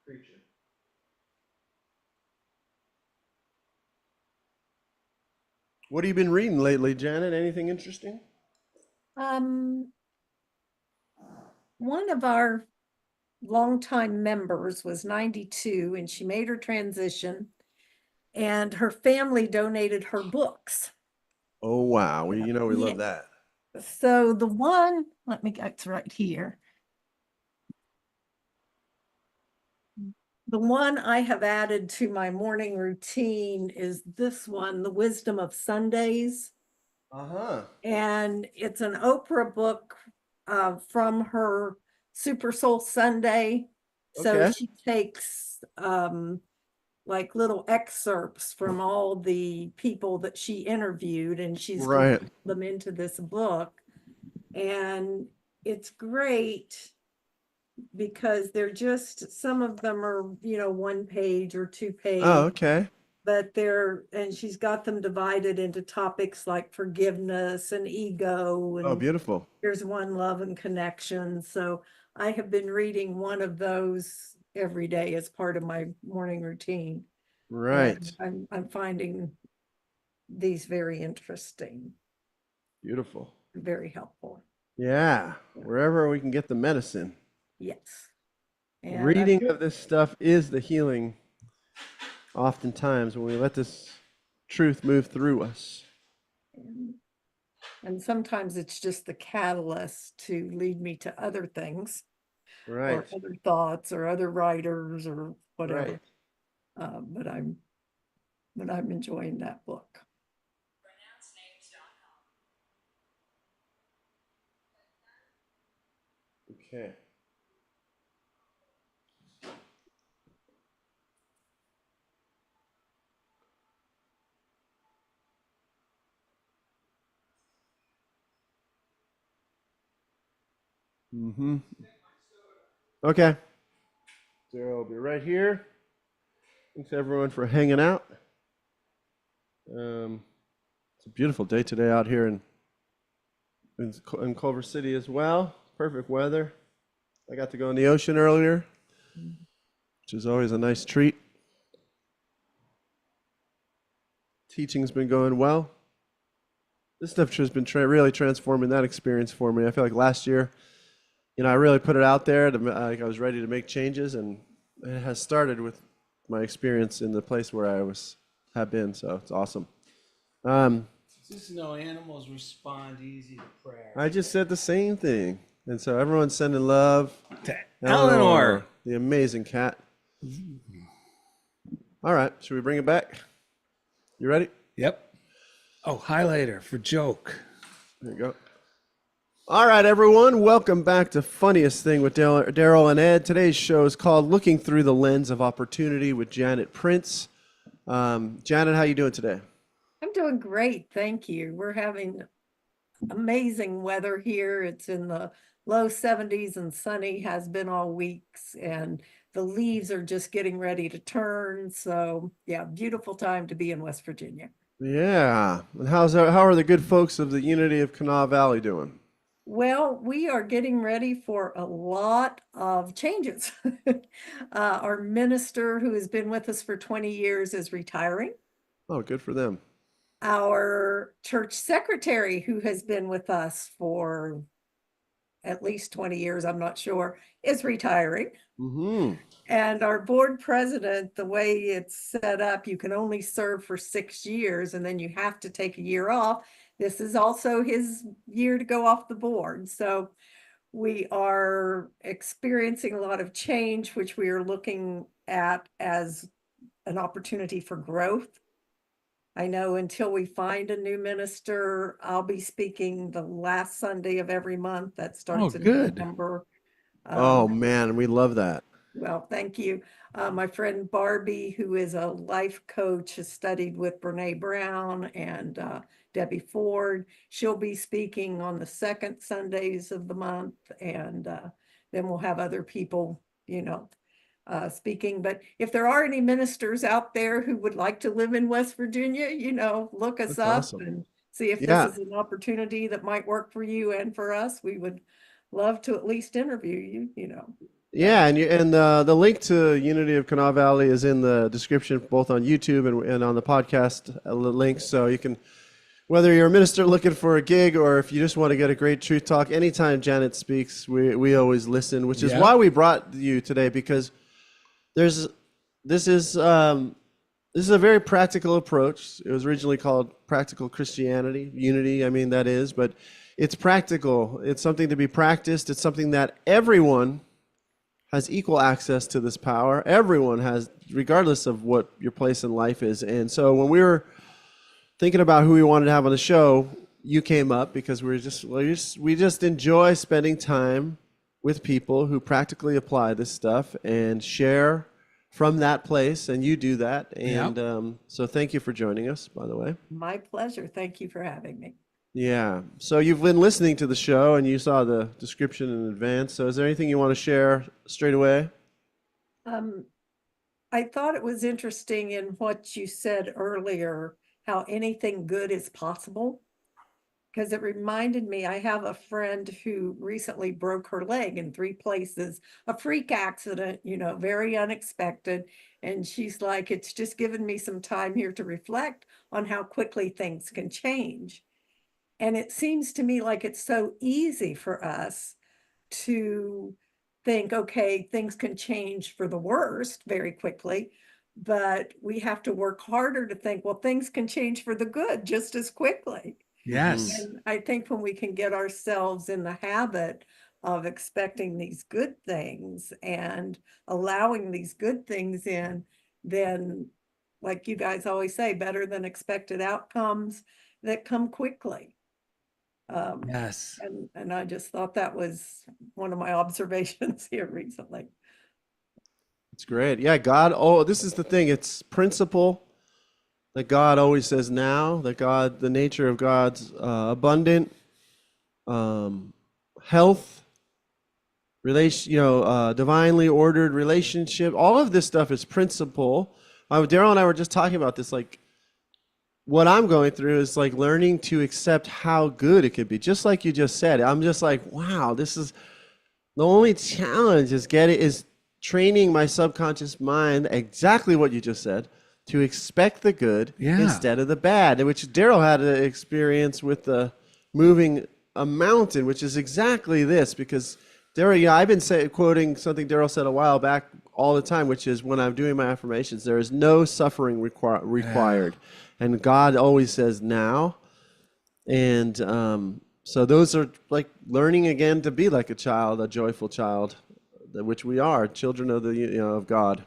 creature. What have you been reading lately, Janet? Anything interesting? Um, one of our longtime members was 92 and she made her transition and her family donated her books. Oh, wow. We Yeah. love that. So the one, let me get to right here. The one I have added to my morning routine is this one, The Wisdom of Sundays. Uh-huh. And it's an Oprah book from her Super Soul Sunday. So Okay. she takes like little excerpts from all the people that she interviewed and she's Right. grouped them into this book. And it's great because they're just, some of them are, 1 page or 2 page. Oh, okay. But and she's got them divided into topics like forgiveness and ego. Oh, And beautiful. here's one, love and connection. So I have been reading one of those every day as part of my morning routine. Right. And I'm finding these very interesting, Beautiful. very helpful. Yeah. Wherever we can get the medicine. Yes. And Reading of this stuff is the healing oftentimes when we let this truth move through us. and sometimes it's just the catalyst to lead me to other things Right. or other thoughts or other writers or whatever. Right. But I'm enjoying that book. Okay. Mm-hmm. Okay. Sarah will be right here. Thanks everyone for hanging out. It's a beautiful day today out here in Culver City as well. Perfect weather. I got to go in the ocean earlier, which is always a nice treat. Teaching's been going well. This stuff has been really transforming that experience for me. I feel like last year, I really put it out there. I was ready to make changes, and it has started with my experience in the place where I have been. So it's awesome. Just know animals respond easy to prayer. I just said the same thing, and so everyone's sending love To Eleanor. the amazing cat. All right, should we bring it back? You ready? Yep. Oh, highlighter for joke. There you go. All right, everyone. Welcome back to Funniest Thing with Darrell and Ed. Today's show is called Looking Through the Lens of Opportunity with Janet Prince. Janet, how you doing today? I'm doing great, thank you. We're having amazing weather here. It's in the low 70s and sunny, has been all weeks, and the leaves are just getting ready to turn. So, yeah, beautiful time to be in West Virginia. Yeah. And how are the good folks of the Unity of Kanawah Valley doing? Well, we are getting ready for a lot of changes. Our minister, who has been with us for 20 years, is retiring. Oh, good for them. Our church secretary, who has been with us for at least 20 years, I'm not sure, is retiring. Mm-hmm. And our board president, the way it's set up, you can only serve for 6 years and then you have to take a year off. This is also his year to go off the board. So we are experiencing a lot of change, which we are looking at as an opportunity for growth. I know until we find a new minister, I'll be speaking the last Sunday of every month. That Oh, starts in good. November. Oh, Um, man, we love that. well, thank you. My friend Barbie, who is a life coach, has studied with Brene Brown and Debbie Ford. She'll be speaking on the second Sundays of the month, and then we'll have other people, speaking. But if there are any ministers out there who would like to live in West Virginia, look us That's up awesome. and see if this Yeah. is an opportunity that might work for you and for us. We would love to at least interview you. So. Yeah, and the link to Unity of Kanawha Valley is in the description, both on YouTube and on the podcast link. So you can, whether you're a minister looking for a gig or if you just want to get a great truth talk, anytime Janet speaks, we always listen, which is Yeah. why we brought you today, because there's this is a very practical approach. It was originally called Practical Christianity, Unity. I mean, that is, but it's practical. It's something to be practiced. It's something that everyone has equal access to this power. Everyone has, regardless of what your place in life is. And so when we were thinking about who we wanted to have on the show, you came up because we just enjoy spending time with people who practically apply this stuff and share from that place, and you do that. And so thank you for joining us, by the way. My pleasure. Thank you for having me. Yeah. So you've been listening to the show and you saw the description in advance. So is there anything you want to share straight away? I thought it was interesting in what you said earlier, how anything good is possible. Because it reminded me, I have a friend who recently broke her leg in 3 places, a freak accident, very unexpected. And she's like, it's just given me some time here to reflect on how quickly things can change. And it seems to me like it's so easy for us to think, okay, things can change for the worst very quickly, but we have to work harder to think, well, things can change for the good just as quickly. Mm-hmm. Yes. And I think when we can get ourselves in the habit of expecting these good things and allowing these good things in, then, like you guys always say, better than expected outcomes that come quickly. Yes. And I just thought that was one of my observations here recently. It's great. Yeah, God, oh, this is the thing. It's principle that God always says now, that God, the nature of God's abundant health, divinely ordered relationship. All of this stuff is principle. Darrell and I were just talking about this, like, what I'm going through is like learning to accept how good it could be. Just like you just said, I'm just like, wow, this is the only challenge is training my subconscious mind, exactly what you just said, to expect the good Yeah. instead of the bad, which Darrell had an experience with the moving a mountain, which is exactly this, because Darrell, yeah, I've been quoting something Darrell said a while back all the time, which is when I'm doing my affirmations, there is no suffering required. And God always says now. And so those are like learning again to be like a child, a joyful child, which we are, children of of God.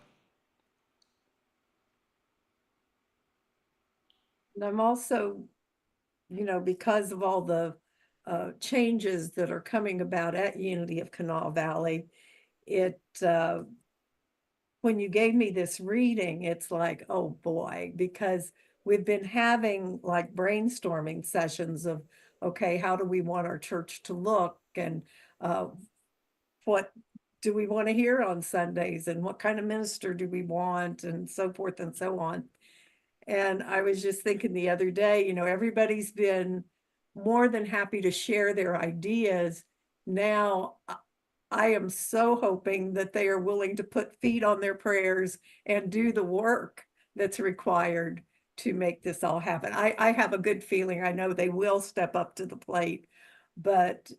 And I'm also, because of all the changes that are coming about at Unity of Kanawah Valley, when you gave me this reading, it's like, oh boy, because we've been having like brainstorming sessions of, okay, how do we want our church to look, and what do we want to hear on Sundays, and what kind of minister do we want, and so forth and so on. And I was just thinking the other day, everybody's been more than happy to share their ideas. Now, I am so hoping that they are willing to put feet on their prayers and do the work that's required to make this all happen. I have a good feeling. I know they will step up to the plate, but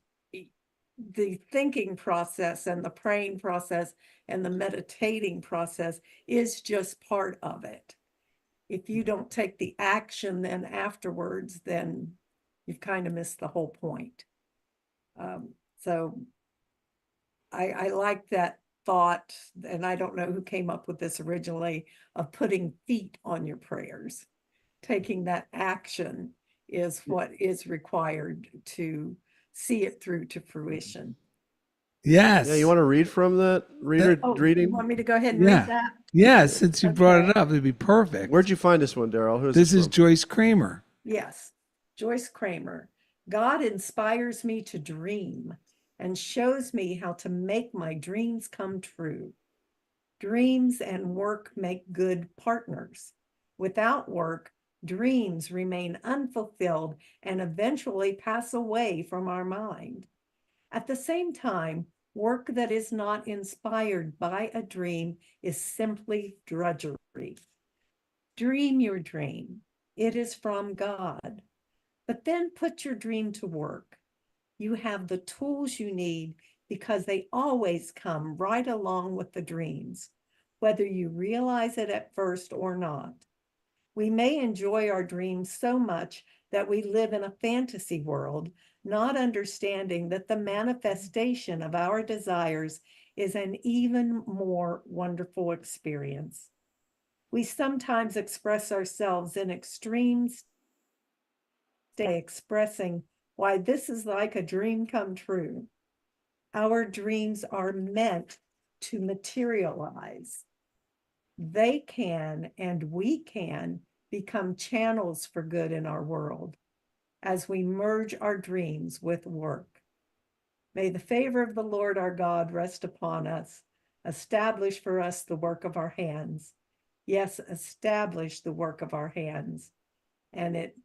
the thinking process and the praying process and the meditating process is just part of it. If you don't take the action then afterwards, then you've kind of missed the whole point. So I like that thought, and I don't know who came up with this originally, of putting feet on your prayers. Taking that action is what is required to see it through to fruition. Yes. Yeah, you want to read from that You reading? want me to go ahead and Yeah. read that? Yeah, since you brought it Okay. up, it'd be perfect. Where'd you find this one, Darrell? Who's This this is from? Joyce Kramer. Yes, Joyce Kramer. God inspires me to dream and shows me how to make my dreams come true. Dreams and work make good partners. Without work, dreams remain unfulfilled and eventually pass away from our mind. At the same time, work that is not inspired by a dream is simply drudgery. Dream your dream. It is from God. But then put your dream to work. You have the tools you need because they always come right along with the dreams, whether you realize it at first or not. We may enjoy our dreams so much that we live in a fantasy world, not understanding that the manifestation of our desires is an even more wonderful experience. We sometimes express ourselves in extremes by expressing why this is like a dream come true. Our dreams are meant to materialize. They can, and we can, become channels for good in our world as we merge our dreams with work. May the favor of the Lord our God rest upon us, establish for us the work of our hands. Yes, establish the work of our hands. And it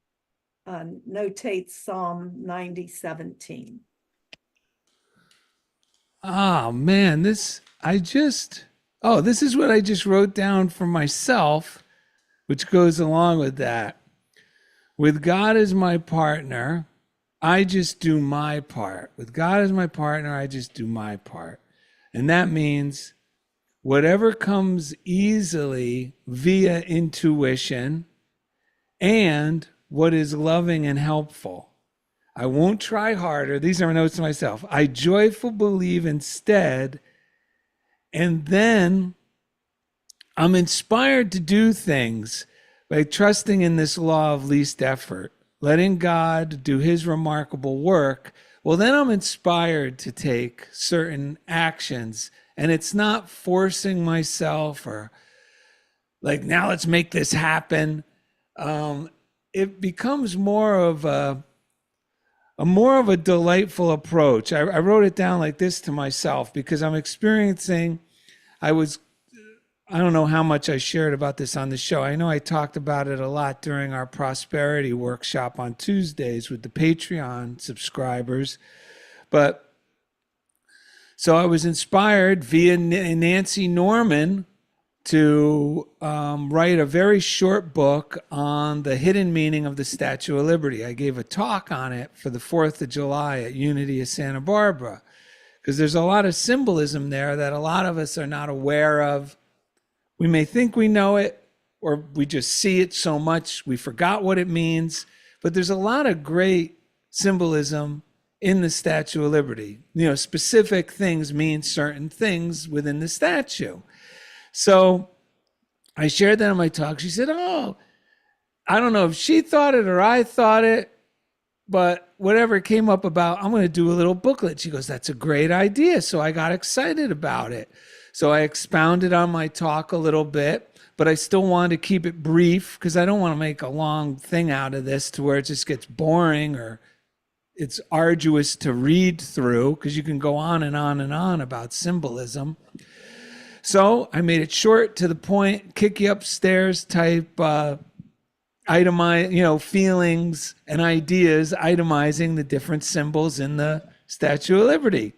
notates Psalm 90:17. Oh man, this is what I just wrote down for myself, which goes along with that. With God as my partner, I just do my part. With God as my partner, I just do my part. And that means whatever comes easily via intuition and what is loving and helpful. I won't try harder. These are my notes to myself. I joyfully believe instead, and then I'm inspired to do things by trusting in this law of least effort, letting God do his remarkable work. Well, then I'm inspired to take certain actions, and it's not forcing myself or like, now let's make this happen. It becomes more of a delightful approach. I wrote it down like this to myself because I'm experiencing, I don't know how much I shared about this on the show. I know I talked about it a lot during our prosperity workshop on Tuesdays with the Patreon subscribers. But so I was inspired via Nancy Norman to write a very short book on the hidden meaning of the Statue of Liberty. I gave a talk on it for the 4th of July at Unity of Santa Barbara, because there's a lot of symbolism there that a lot of us are not aware of. We may think we know it, or we just see it so much we forgot what it means, but there's a lot of great symbolism in the Statue of Liberty. Specific things mean certain things within the statue. So I shared that in my talk. She said, oh, I don't know if she thought it or I thought it, but whatever came up about, I'm going to do a little booklet. She goes, that's a great idea. So I got excited about it. So I expounded on my talk a little bit, but I still wanted to keep it brief because I don't want to make a long thing out of this to where it just gets boring or it's arduous to read through, because you can go on and on and on about symbolism. So I made it short, to the point, kick you upstairs type itemize, feelings and ideas, itemizing the different symbols in the Statue of Liberty.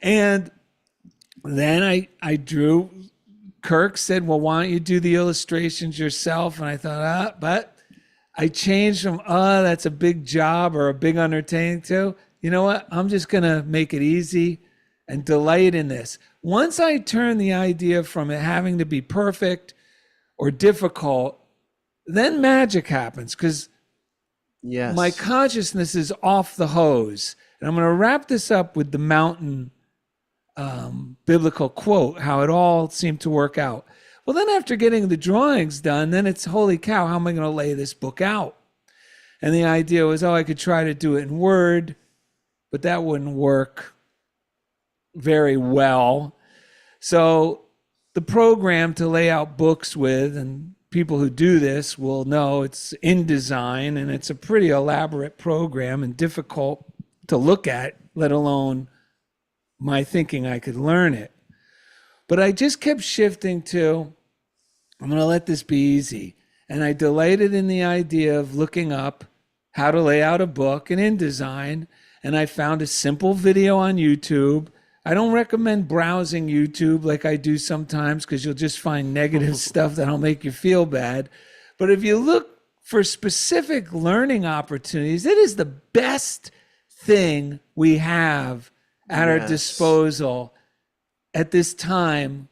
And then I drew, Kirk said, well, why don't you do the illustrations yourself? And I thought, but I changed from, that's a big job or a big undertaking to, you know what? I'm just going to make it easy and delight in this. Once I turn the idea from it having to be perfect or difficult, then magic happens, because Yes. my consciousness is off the hose. And I'm going to wrap this up with the mountain biblical quote, how it all seemed to work out. Well, then after getting the drawings done, then it's, holy cow, how am I going to lay this book out? And the idea was, I could try to do it in Word, but that wouldn't work very well. So the program to lay out books with, and people who do this will know, it's InDesign, and it's a pretty elaborate program and difficult to look at, let alone my thinking I could learn it. But I just kept shifting to, I'm going to let this be easy. And I delighted in the idea of looking up how to lay out a book in InDesign. And I found a simple video on YouTube. I don't recommend browsing YouTube like I do sometimes, because you'll just find negative stuff that'll make you feel bad. But if you look for specific learning opportunities, it is the best thing we have at our disposal at this time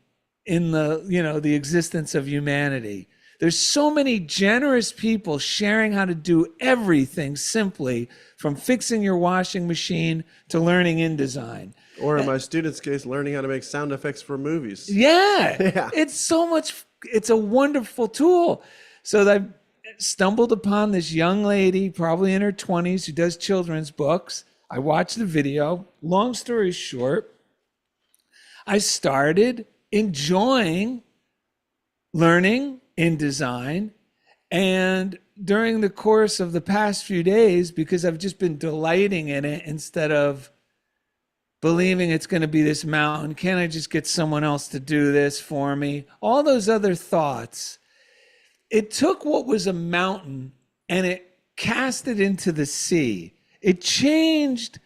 in the existence of humanity. There's so many generous people sharing how to do everything simply, from fixing your washing machine to learning InDesign. Or in my student's case, learning how to make sound effects for movies. Yeah. It's so much, it's a wonderful tool. So I stumbled upon this young lady, probably in her 20s, who does children's books. I watched the video. Long story short, I started enjoying learning InDesign. And during the course of the past few days, because I've just been delighting in it instead of believing it's going to be this mountain, can't I just get someone else to do this for me? All those other thoughts. It took what was a mountain and it cast it into the sea. It changed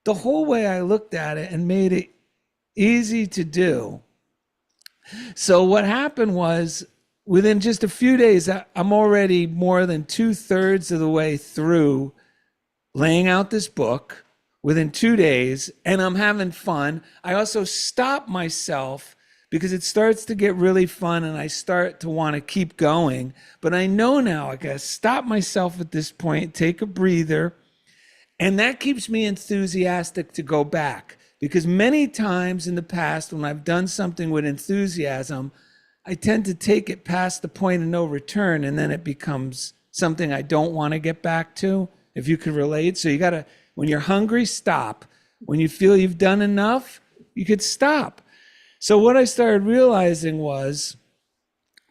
the whole way I looked at it and made it easy to do. So what happened was, within just a few days, I'm already more than 2/3 of the way through laying out this book within 2 days, and I'm having fun. I also stop myself because it starts to get really fun and I start to want to keep going. But I know now I got to stop myself at this point, take a breather, and that keeps me enthusiastic to go back. Because many times in the past, when I've done something with enthusiasm, I tend to take it past the point of no return, and then it becomes something I don't want to get back to, if you could relate. So you got to, when you're hungry, stop. When you feel you've done enough, you could stop. So what I started realizing was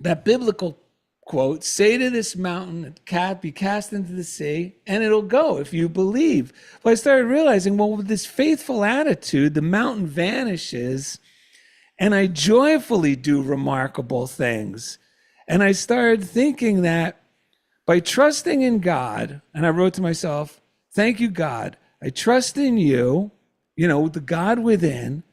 that biblical quote, say to this mountain, be cast into the sea, and it'll go if you believe. Well, I started realizing, well, with this faithful attitude, the mountain vanishes, and I joyfully do remarkable things. And I started thinking that by trusting in God, and I wrote to myself, thank you, God. I trust in you, the God within,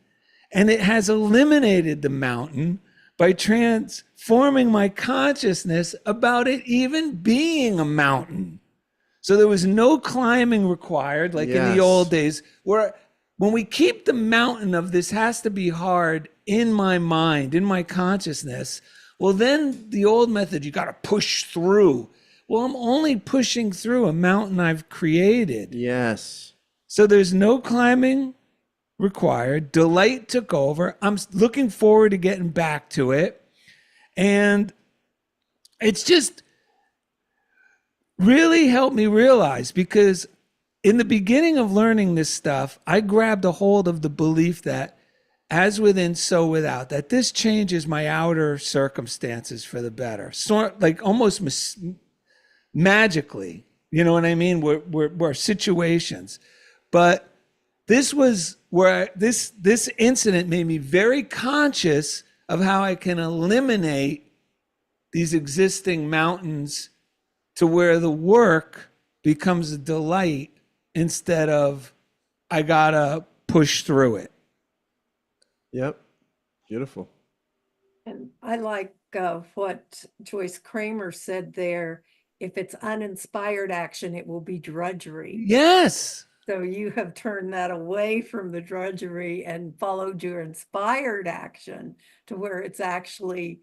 and it has eliminated the mountain by transforming my consciousness about it even being a mountain. So there was no climbing required, like in the old days, where when we keep the mountain of this has to be hard in my mind, in my consciousness, well, then the old method, you got to push through. Well, I'm only pushing through a mountain I've created. Yes. So there's no climbing required. Delight took over. I'm looking forward to getting back to it. And it's just really helped me realize, because in the beginning of learning this stuff, I grabbed a hold of the belief that as within, so without, that this changes my outer circumstances for the better. Sort like almost magically, you know what I mean? We're situations. But this was where this incident made me very conscious of how I can eliminate these existing mountains to where the work becomes a delight instead of I gotta push through it. Yep. Beautiful. And I like what Joyce Kramer said there. If it's uninspired action, it will be drudgery. Yes. So you have turned that away from the drudgery and followed your inspired action to where it's actually,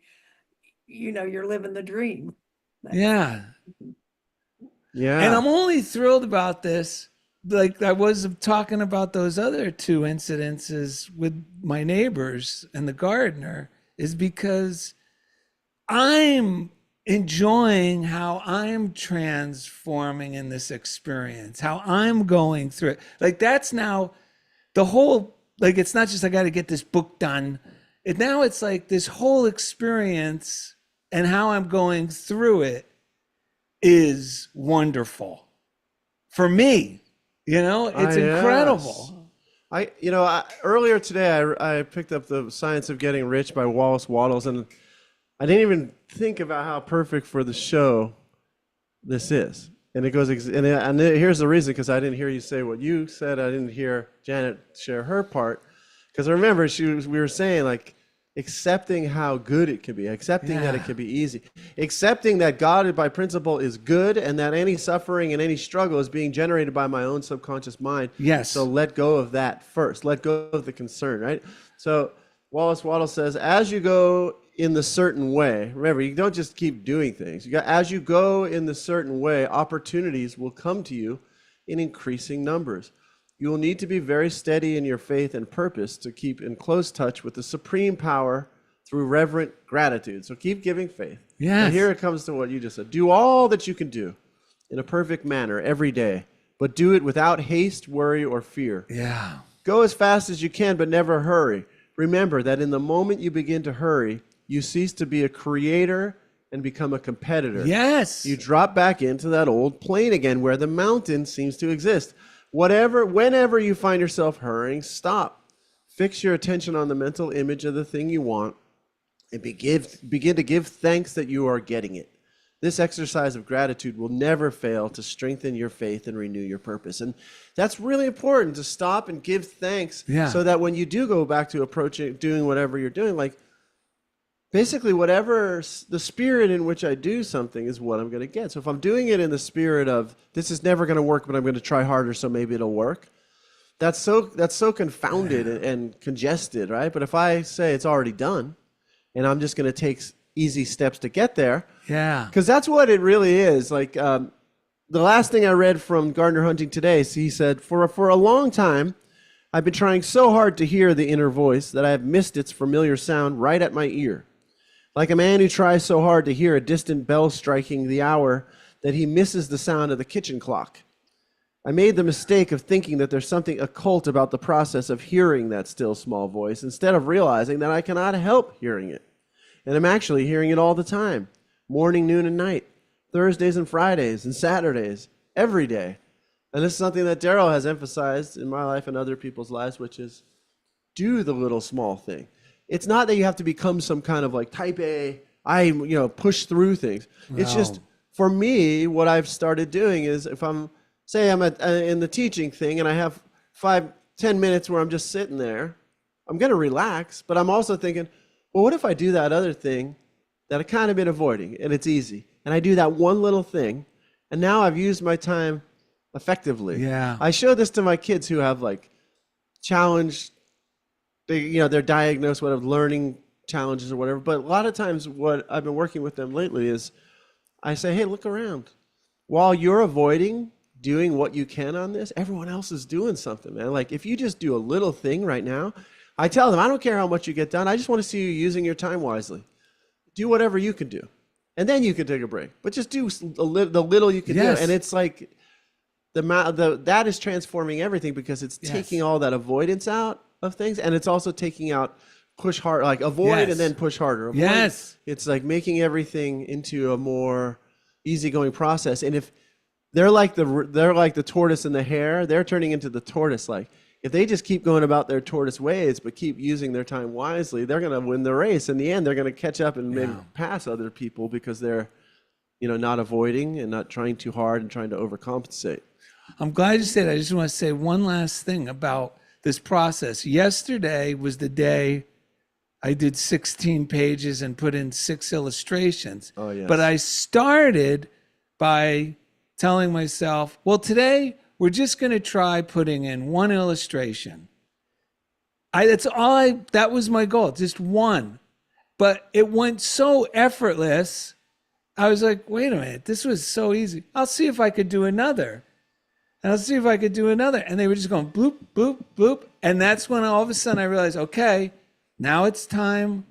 you're living the dream. Yeah. Yeah. And I'm only thrilled about this. Like I was talking about those other two incidences with my neighbors and the gardener, is because I'm enjoying how I'm transforming in this experience, how I'm going through it. Like that's now the whole, like it's not just I got to get this book done. Now it's like this whole experience and how I'm going through it is wonderful for me. It's incredible. Earlier today, I picked up The Science of Getting Rich by Wallace Wattles, and I didn't even think about how perfect for the show this is. And it goes, and here's the reason, because I didn't hear you say what you said. I didn't hear Janet share her part, because I remember we were saying like accepting how good it can be, accepting that it can be easy, accepting that God by principle is good, and that any suffering and any struggle is being generated by my own subconscious mind. Yes. So let go of that first. Let go of the concern, right? So Wallace Wattles says, as you go in the certain way, remember, you don't just keep doing things. As you go in the certain way, opportunities will come to you in increasing numbers. You will need to be very steady in your faith and purpose to keep in close touch with the supreme power through reverent gratitude. So keep giving faith. Yes. And here it comes to what you just said. Do all that you can do in a perfect manner every day, but do it without haste, worry, or fear. Yeah. Go as fast as you can, but never hurry. Remember that in the moment you begin to hurry, you cease to be a creator and become a competitor. Yes. You drop back into that old plane again where the mountain seems to exist. Whenever you find yourself hurrying, stop. Fix your attention on the mental image of the thing you want and begin to give thanks that you are getting it. This exercise of gratitude will never fail to strengthen your faith and renew your purpose. And that's really important, to stop and give thanks so that when you do go back to doing whatever you're doing, like basically whatever the spirit in which I do something is what I'm going to get. So if I'm doing it in the spirit of this is never going to work, but I'm going to try harder so maybe it'll work, that's so confounded and congested, right? But if I say it's already done and I'm just going to take easy steps to get there, because that's what it really is. Like the last thing I read from Gardner Hunting today, he said, for a long time, I've been trying so hard to hear the inner voice that I have missed its familiar sound right at my ear. Like a man who tries so hard to hear a distant bell striking the hour that he misses the sound of the kitchen clock. I made the mistake of thinking that there's something occult about the process of hearing that still small voice, instead of realizing that I cannot help hearing it. And I'm actually hearing it all the time, morning, noon, and night, Thursdays and Fridays and Saturdays, every day. And this is something that Darrell has emphasized in my life and other people's lives, which is do the little small thing. It's not that you have to become some kind of like type A, push through things. No. It's just, for me, what I've started doing is if I'm in the teaching thing and I have 5-10 minutes where I'm just sitting there, I'm going to relax, but I'm also thinking, well, what if I do that other thing that I kind of been avoiding and it's easy? And I do that one little thing, and now I've used my time effectively. Yeah. I show this to my kids who have like challenged, they're diagnosed with learning challenges or whatever. But a lot of times what I've been working with them lately is I say, hey, look around. While you're avoiding doing what you can on this, everyone else is doing something, man. Like if you just do a little thing right now, I tell them, I don't care how much you get done. I just want to see you using your time wisely. Do whatever you can do. And then you can take a break. But just do the little you can do. And it's like, that is transforming everything, because it's Yes. taking all that avoidance out of things, and it's also taking out push hard, like avoid Yes. and then push harder. Avoid, Yes. it's like making everything into a more easygoing process. And if they're like the tortoise and the hare, they're turning into the tortoise. Like if they just keep going about their tortoise ways, but keep using their time wisely, they're going to win the race. In the end, they're going to catch up and maybe pass other people, because they're, not avoiding and not trying too hard and trying to overcompensate. I'm glad you said that. I just want to say one last thing about this process. Yesterday was the day I did 16 pages and put in 6 illustrations. Oh, yes. But I started by telling myself, well, today we're just going to try putting in 1 illustration. That was my goal, just 1. But it went so effortless. I was like, wait a minute, this was so easy. I'll see if I could do another. And I'll see if I could do another. And they were just going bloop, bloop, bloop. And that's when all of a sudden I realized, okay, now it's time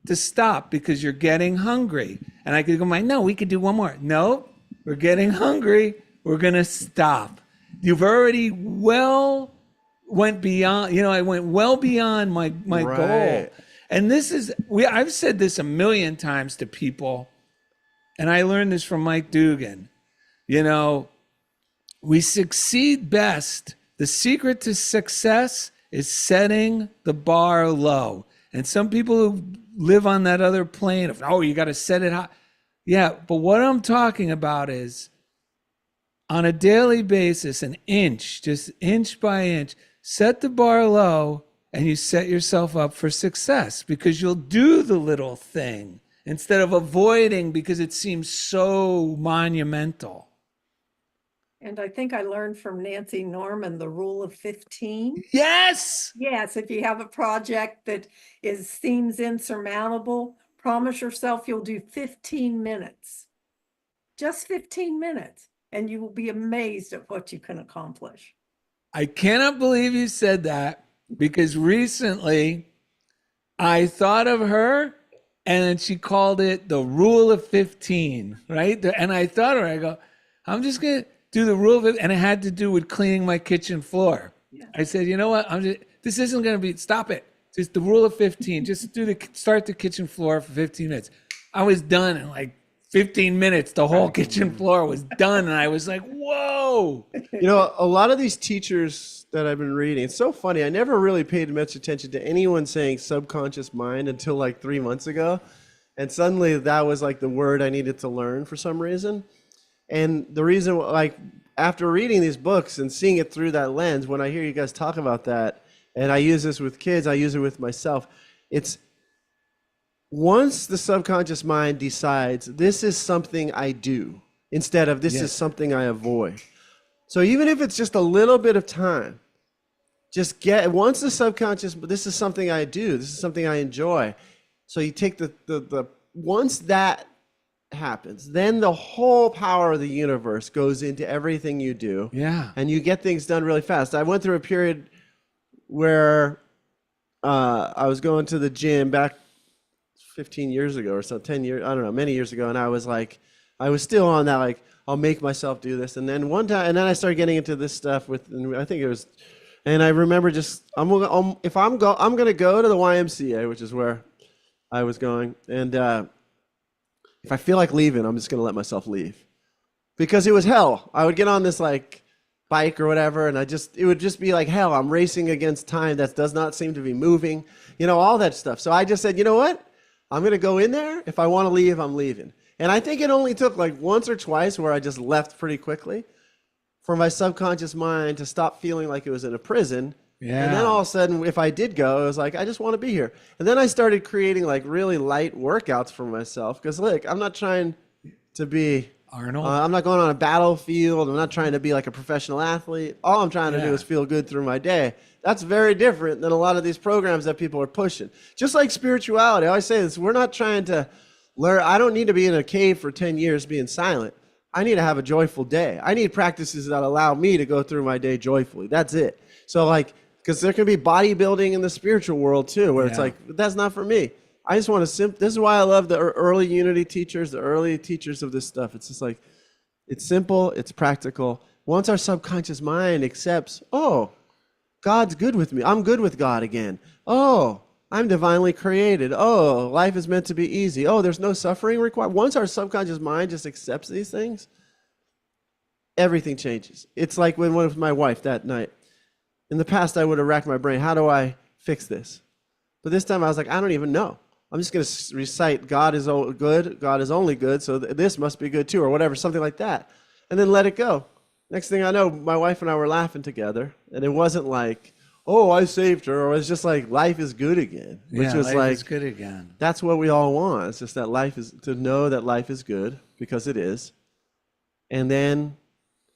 to stop, because you're getting hungry. And I could go, no, we could do 1 more. No, we're getting hungry. We're going to stop. You've already went beyond, I went well beyond my Right. goal. And I've said this a million times to people, and I learned this from Mike Dugan. We succeed best. The secret to success is setting the bar low. And some people who live on that other plane of, you got to set it high. Yeah, but what I'm talking about is on a daily basis, just inch by inch, set the bar low, and you set yourself up for success, because you'll do the little thing instead of avoiding because it seems so monumental. And I think I learned from Nancy Norman the rule of 15. Yes. Yes, if you have a project that seems insurmountable, promise yourself you'll do 15 minutes. Just 15 minutes, and you will be amazed at what you can accomplish. I cannot believe you said that, because recently I thought of her and she called it the rule of 15, right? And I thought of her, I go, I'm just going to do the rule of it. And it had to do with cleaning my kitchen floor. Yeah. I said, you know what? This isn't going to be, stop it. Just the rule of 15, just start the kitchen floor for 15 minutes. I was done in like 15 minutes. The whole kitchen floor was done. And I was like, whoa. A lot of these teachers that I've been reading, it's so funny. I never really paid much attention to anyone saying subconscious mind until like 3 months ago. And suddenly that was like the word I needed to learn for some reason. And the reason, like, after reading these books and seeing it through that lens, when I hear you guys talk about that, and I use this with kids, I use it with myself, it's once the subconscious mind decides this is something I do, instead of this is something I avoid. So even if it's just a little bit of time, once the subconscious, this is something I do, this is something I enjoy. So you take once that happens, then the whole power of the universe goes into everything you do. Yeah. And you get things done really fast. I went through a period where I was going to the gym back 15 years ago or so, 10 years, I don't know, many years ago. And I was still on that, like, I'll make myself do this. And then one time, and then I started getting into this stuff and I remember I'm going to go to the YMCA, which is where I was going. And, if I feel like leaving, I'm just going to let myself leave, because it was hell. I would get on this like bike or whatever, and it would just be like hell. I'm racing against time that does not seem to be moving, all that stuff. So I just said, you know what? I'm going to go in there. If I want to leave, I'm leaving. And I think it only took like once or twice where I just left pretty quickly for my subconscious mind to stop feeling like it was in a prison. Yeah. And then all of a sudden, if I did go, it was like, I just want to be here. And then I started creating like really light workouts for myself. Because look, I'm not trying to be Arnold. I'm not going on a battlefield. I'm not trying to be like a professional athlete. All I'm trying to do is feel good through my day. That's very different than a lot of these programs that people are pushing. Just like spirituality. I always say this, we're not trying to learn. I don't need to be in a cave for 10 years being silent. I need to have a joyful day. I need practices that allow me to go through my day joyfully. That's it. So like, because there can be bodybuilding in the spiritual world too, where it's like, that's not for me. I just want to this is why I love the early unity teachers, the early teachers of this stuff. It's just like, it's simple, it's practical, once our subconscious mind accepts, oh, God's good with me. I'm good with God again. Oh, I'm divinely created. Oh, life is meant to be easy. Oh, there's no suffering required. Once our subconscious mind just accepts these things, everything changes. It's like when with my wife that night. In the past, I would have racked my brain. How do I fix this? But this time I was like, I don't even know. I'm just going to recite God is good, God is only good, so this must be good too, or whatever, something like that. And then let it go. Next thing I know, my wife and I were laughing together, and it wasn't like, oh, I saved her, or it's just like life is good again. Which was life like, is good again. that's what we all want. It's just that life is, to know that life is good, because it is. And then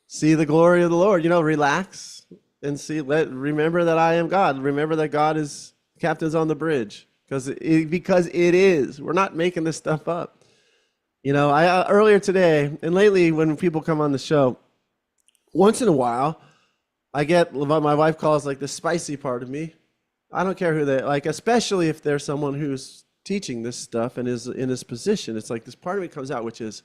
see the glory of the Lord, relax and remember that I am God. Remember that God is captain's on the bridge. Because it is. We're not making this stuff up. I earlier today, and lately when people come on the show, once in a while, I get what my wife calls like the spicy part of me. I don't care who they like, especially if there's someone who's teaching this stuff and is in this position. It's like this part of me comes out, which is,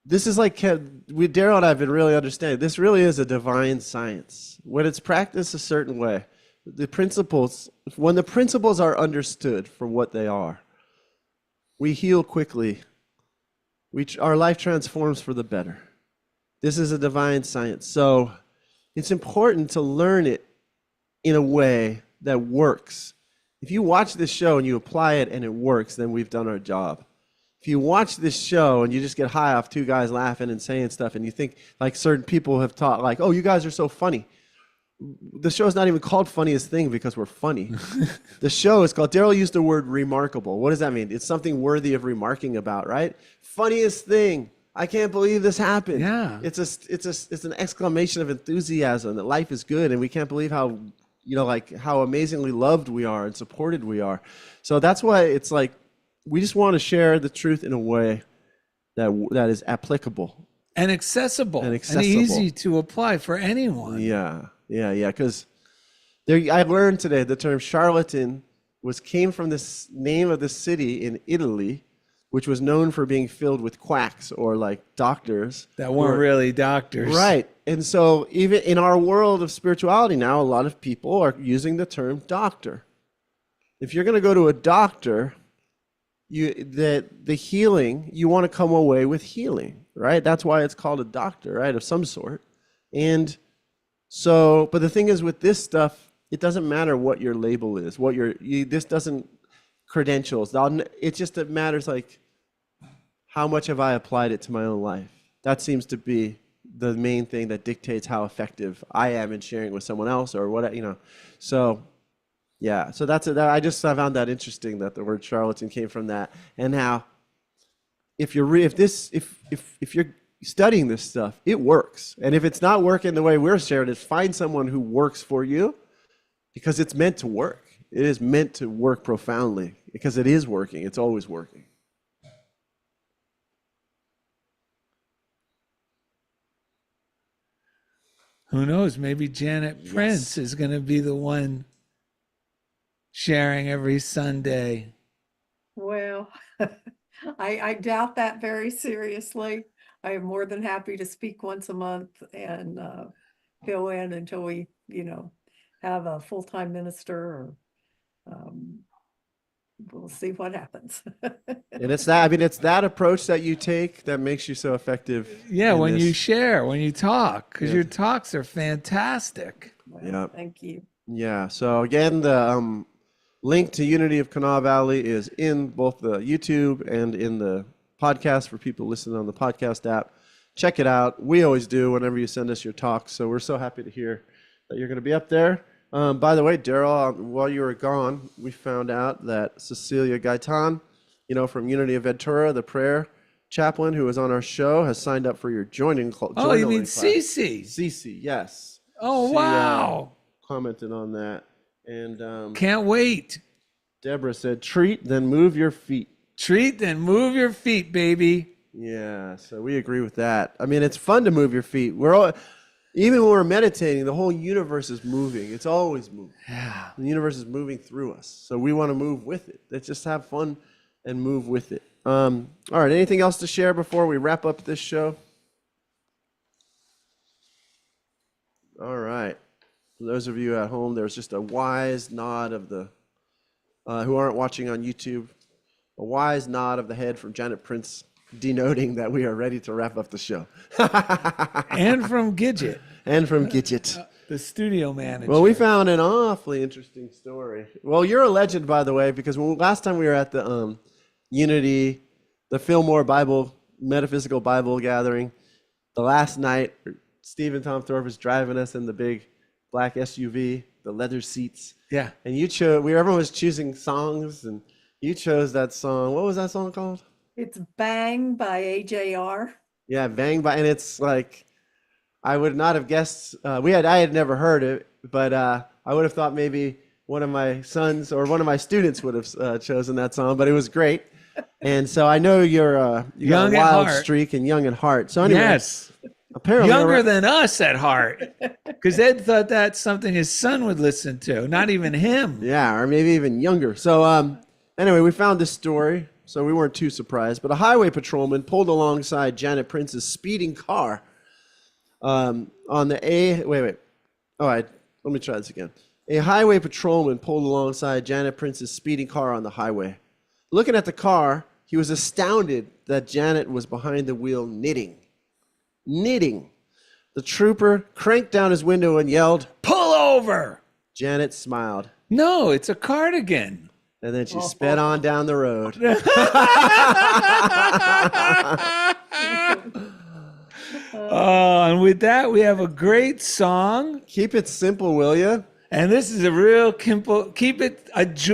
this is like, Darrell and I have been really understanding, this really is a divine science. When it's practiced a certain way, when the principles are understood for what they are, we heal quickly. Our life transforms for the better. This is a divine science. So it's important to learn it in a way that works. If you watch this show and you apply it and it works, then we've done our job. If you watch this show and you just get high off two guys laughing and saying stuff, and you think like certain people have taught, like, oh, you guys are so funny. The show is not even called Funniest Thing because we're funny. The show is called, Darrell used the word remarkable. What does that mean? It's something worthy of remarking about, right? Funniest thing. I can't believe this happened. Yeah. It's an exclamation of enthusiasm that life is good, and we can't believe how, how amazingly loved we are and supported we are. So that's why it's like, we just want to share the truth in a way that is applicable. And accessible. And easy to apply for anyone. Yeah. Because I learned today the term charlatan came from this name of the city in Italy, which was known for being filled with quacks or like doctors. That weren't really doctors. Right. And so even in our world of spirituality now, a lot of people are using the term doctor. If you're going to go to a doctor, the healing, you want to come away with healing, right? That's why it's called a doctor, right, of some sort. And so, but the thing is with this stuff, it doesn't matter what your label is, this doesn't credentials. It just matters like, how much have I applied it to my own life? That seems to be the main thing that dictates how effective I am in sharing with someone else or what, So, yeah, so that's it. I found that interesting that the word charlatan came from that, and how if you're studying this stuff, it works. And if it's not working the way we're sharing it, find someone who works for you, because it's meant to work. It is meant to work profoundly because it is working. It's always working. Who knows? Maybe Janet Prince is going to be the one sharing every Sunday. Well, I doubt that very seriously. I am more than happy to speak once a month and fill in until we, have a full-time minister, or we'll see what happens. And it's that approach that you take that makes you so effective. Yeah, when you share, when you talk, because your talks are fantastic. Well, thank you. Yeah. So again, the link to Unity of Kanawah Valley is in both the YouTube and in the podcast for people listening on the podcast app. Check it out. We always do whenever you send us your talks. So we're so happy to hear that you're going to be up there. By the way, Darrell, while you were gone, we found out that Cecilia Gaitan, from Unity of Ventura, the prayer chaplain who was on our show, has signed up for your joining class. Oh, you mean Cece? Cece, yes. Oh, wow. Commented on that. And can't wait. Deborah said, treat, then move your feet. Treat, then move your feet, baby. Yeah, so we agree with that. I mean, it's fun to move your feet. Even when we're meditating, the whole universe is moving. It's always moving. Yeah. The universe is moving through us. So we want to move with it. Let's just have fun and move with it. All right, anything else to share before we wrap up this show? All right. For those of you at home, there's just a wise nod of the, who aren't watching on YouTube, a wise nod of the head from Janet Prince, denoting that we are ready to wrap up the show. And from Gidget, And from Gidget. the studio manager. Well, we found an awfully interesting story. Well, you're a legend, by the way, because last time we were at the Unity, the Fillmore Metaphysical Bible Gathering, the last night, Stephen Tom Thorpe was driving us in the big black SUV, the leather seats. Yeah. And you chose, everyone was choosing songs, and you chose that song. What was that song called? It's Bang by AJR. Yeah, Bang by, and it's like, I would not have guessed, I had never heard it, but I would have thought maybe one of my sons or one of my students would have chosen that song, but it was great. And so I know you got Young a at wild heart. streak and young at heart. So anyway, Yes. apparently Younger than us at heart. Because Ed thought that's something his son would listen to, not even him. yeah, or maybe even younger. So anyway, we found this story, so we weren't too surprised. But a highway patrolman pulled alongside Janet Prince's speeding car on the let me try this again. A highway patrolman pulled alongside Janet Prince's speeding car on the highway. Looking at the car, he was astounded that Janet was behind the wheel knitting. The trooper cranked down his window and yelled, Pull over. Janet smiled, No, it's a cardigan. and then she sped on down the road. And with that, we have a great song. Keep it simple, will you? And this is a real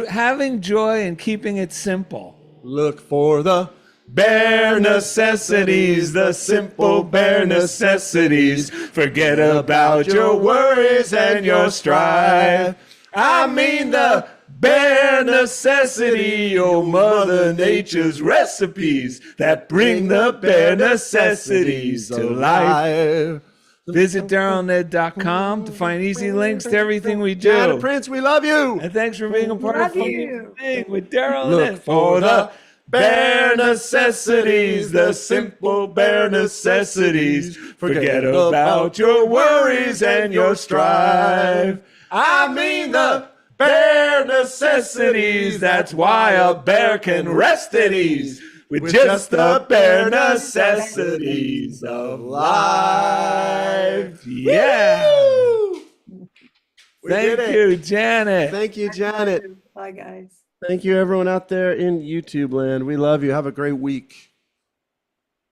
having joy and keeping it simple. Look for the Bare necessities, the simple bare necessities. Forget about your worries and your strife. I mean the bare necessity, oh Mother Nature's recipes that bring the bare necessities to life. Visit DarrellandEd.com to find easy links to everything we do. Janet Prince, we love you. And thanks for being a part Love of you. Funky Thing with Darrell and Look Ed. for the bare necessities, the simple bare necessities. Forget about your worries and your strife. I mean the bare necessities. That's why a bear can rest at ease with just the bare necessities of life. Yeah. We did Thank it. you, Janet. Thank you, Janet. Bye, guys. Thank you, everyone out there in YouTube land. We love you. Have a great week.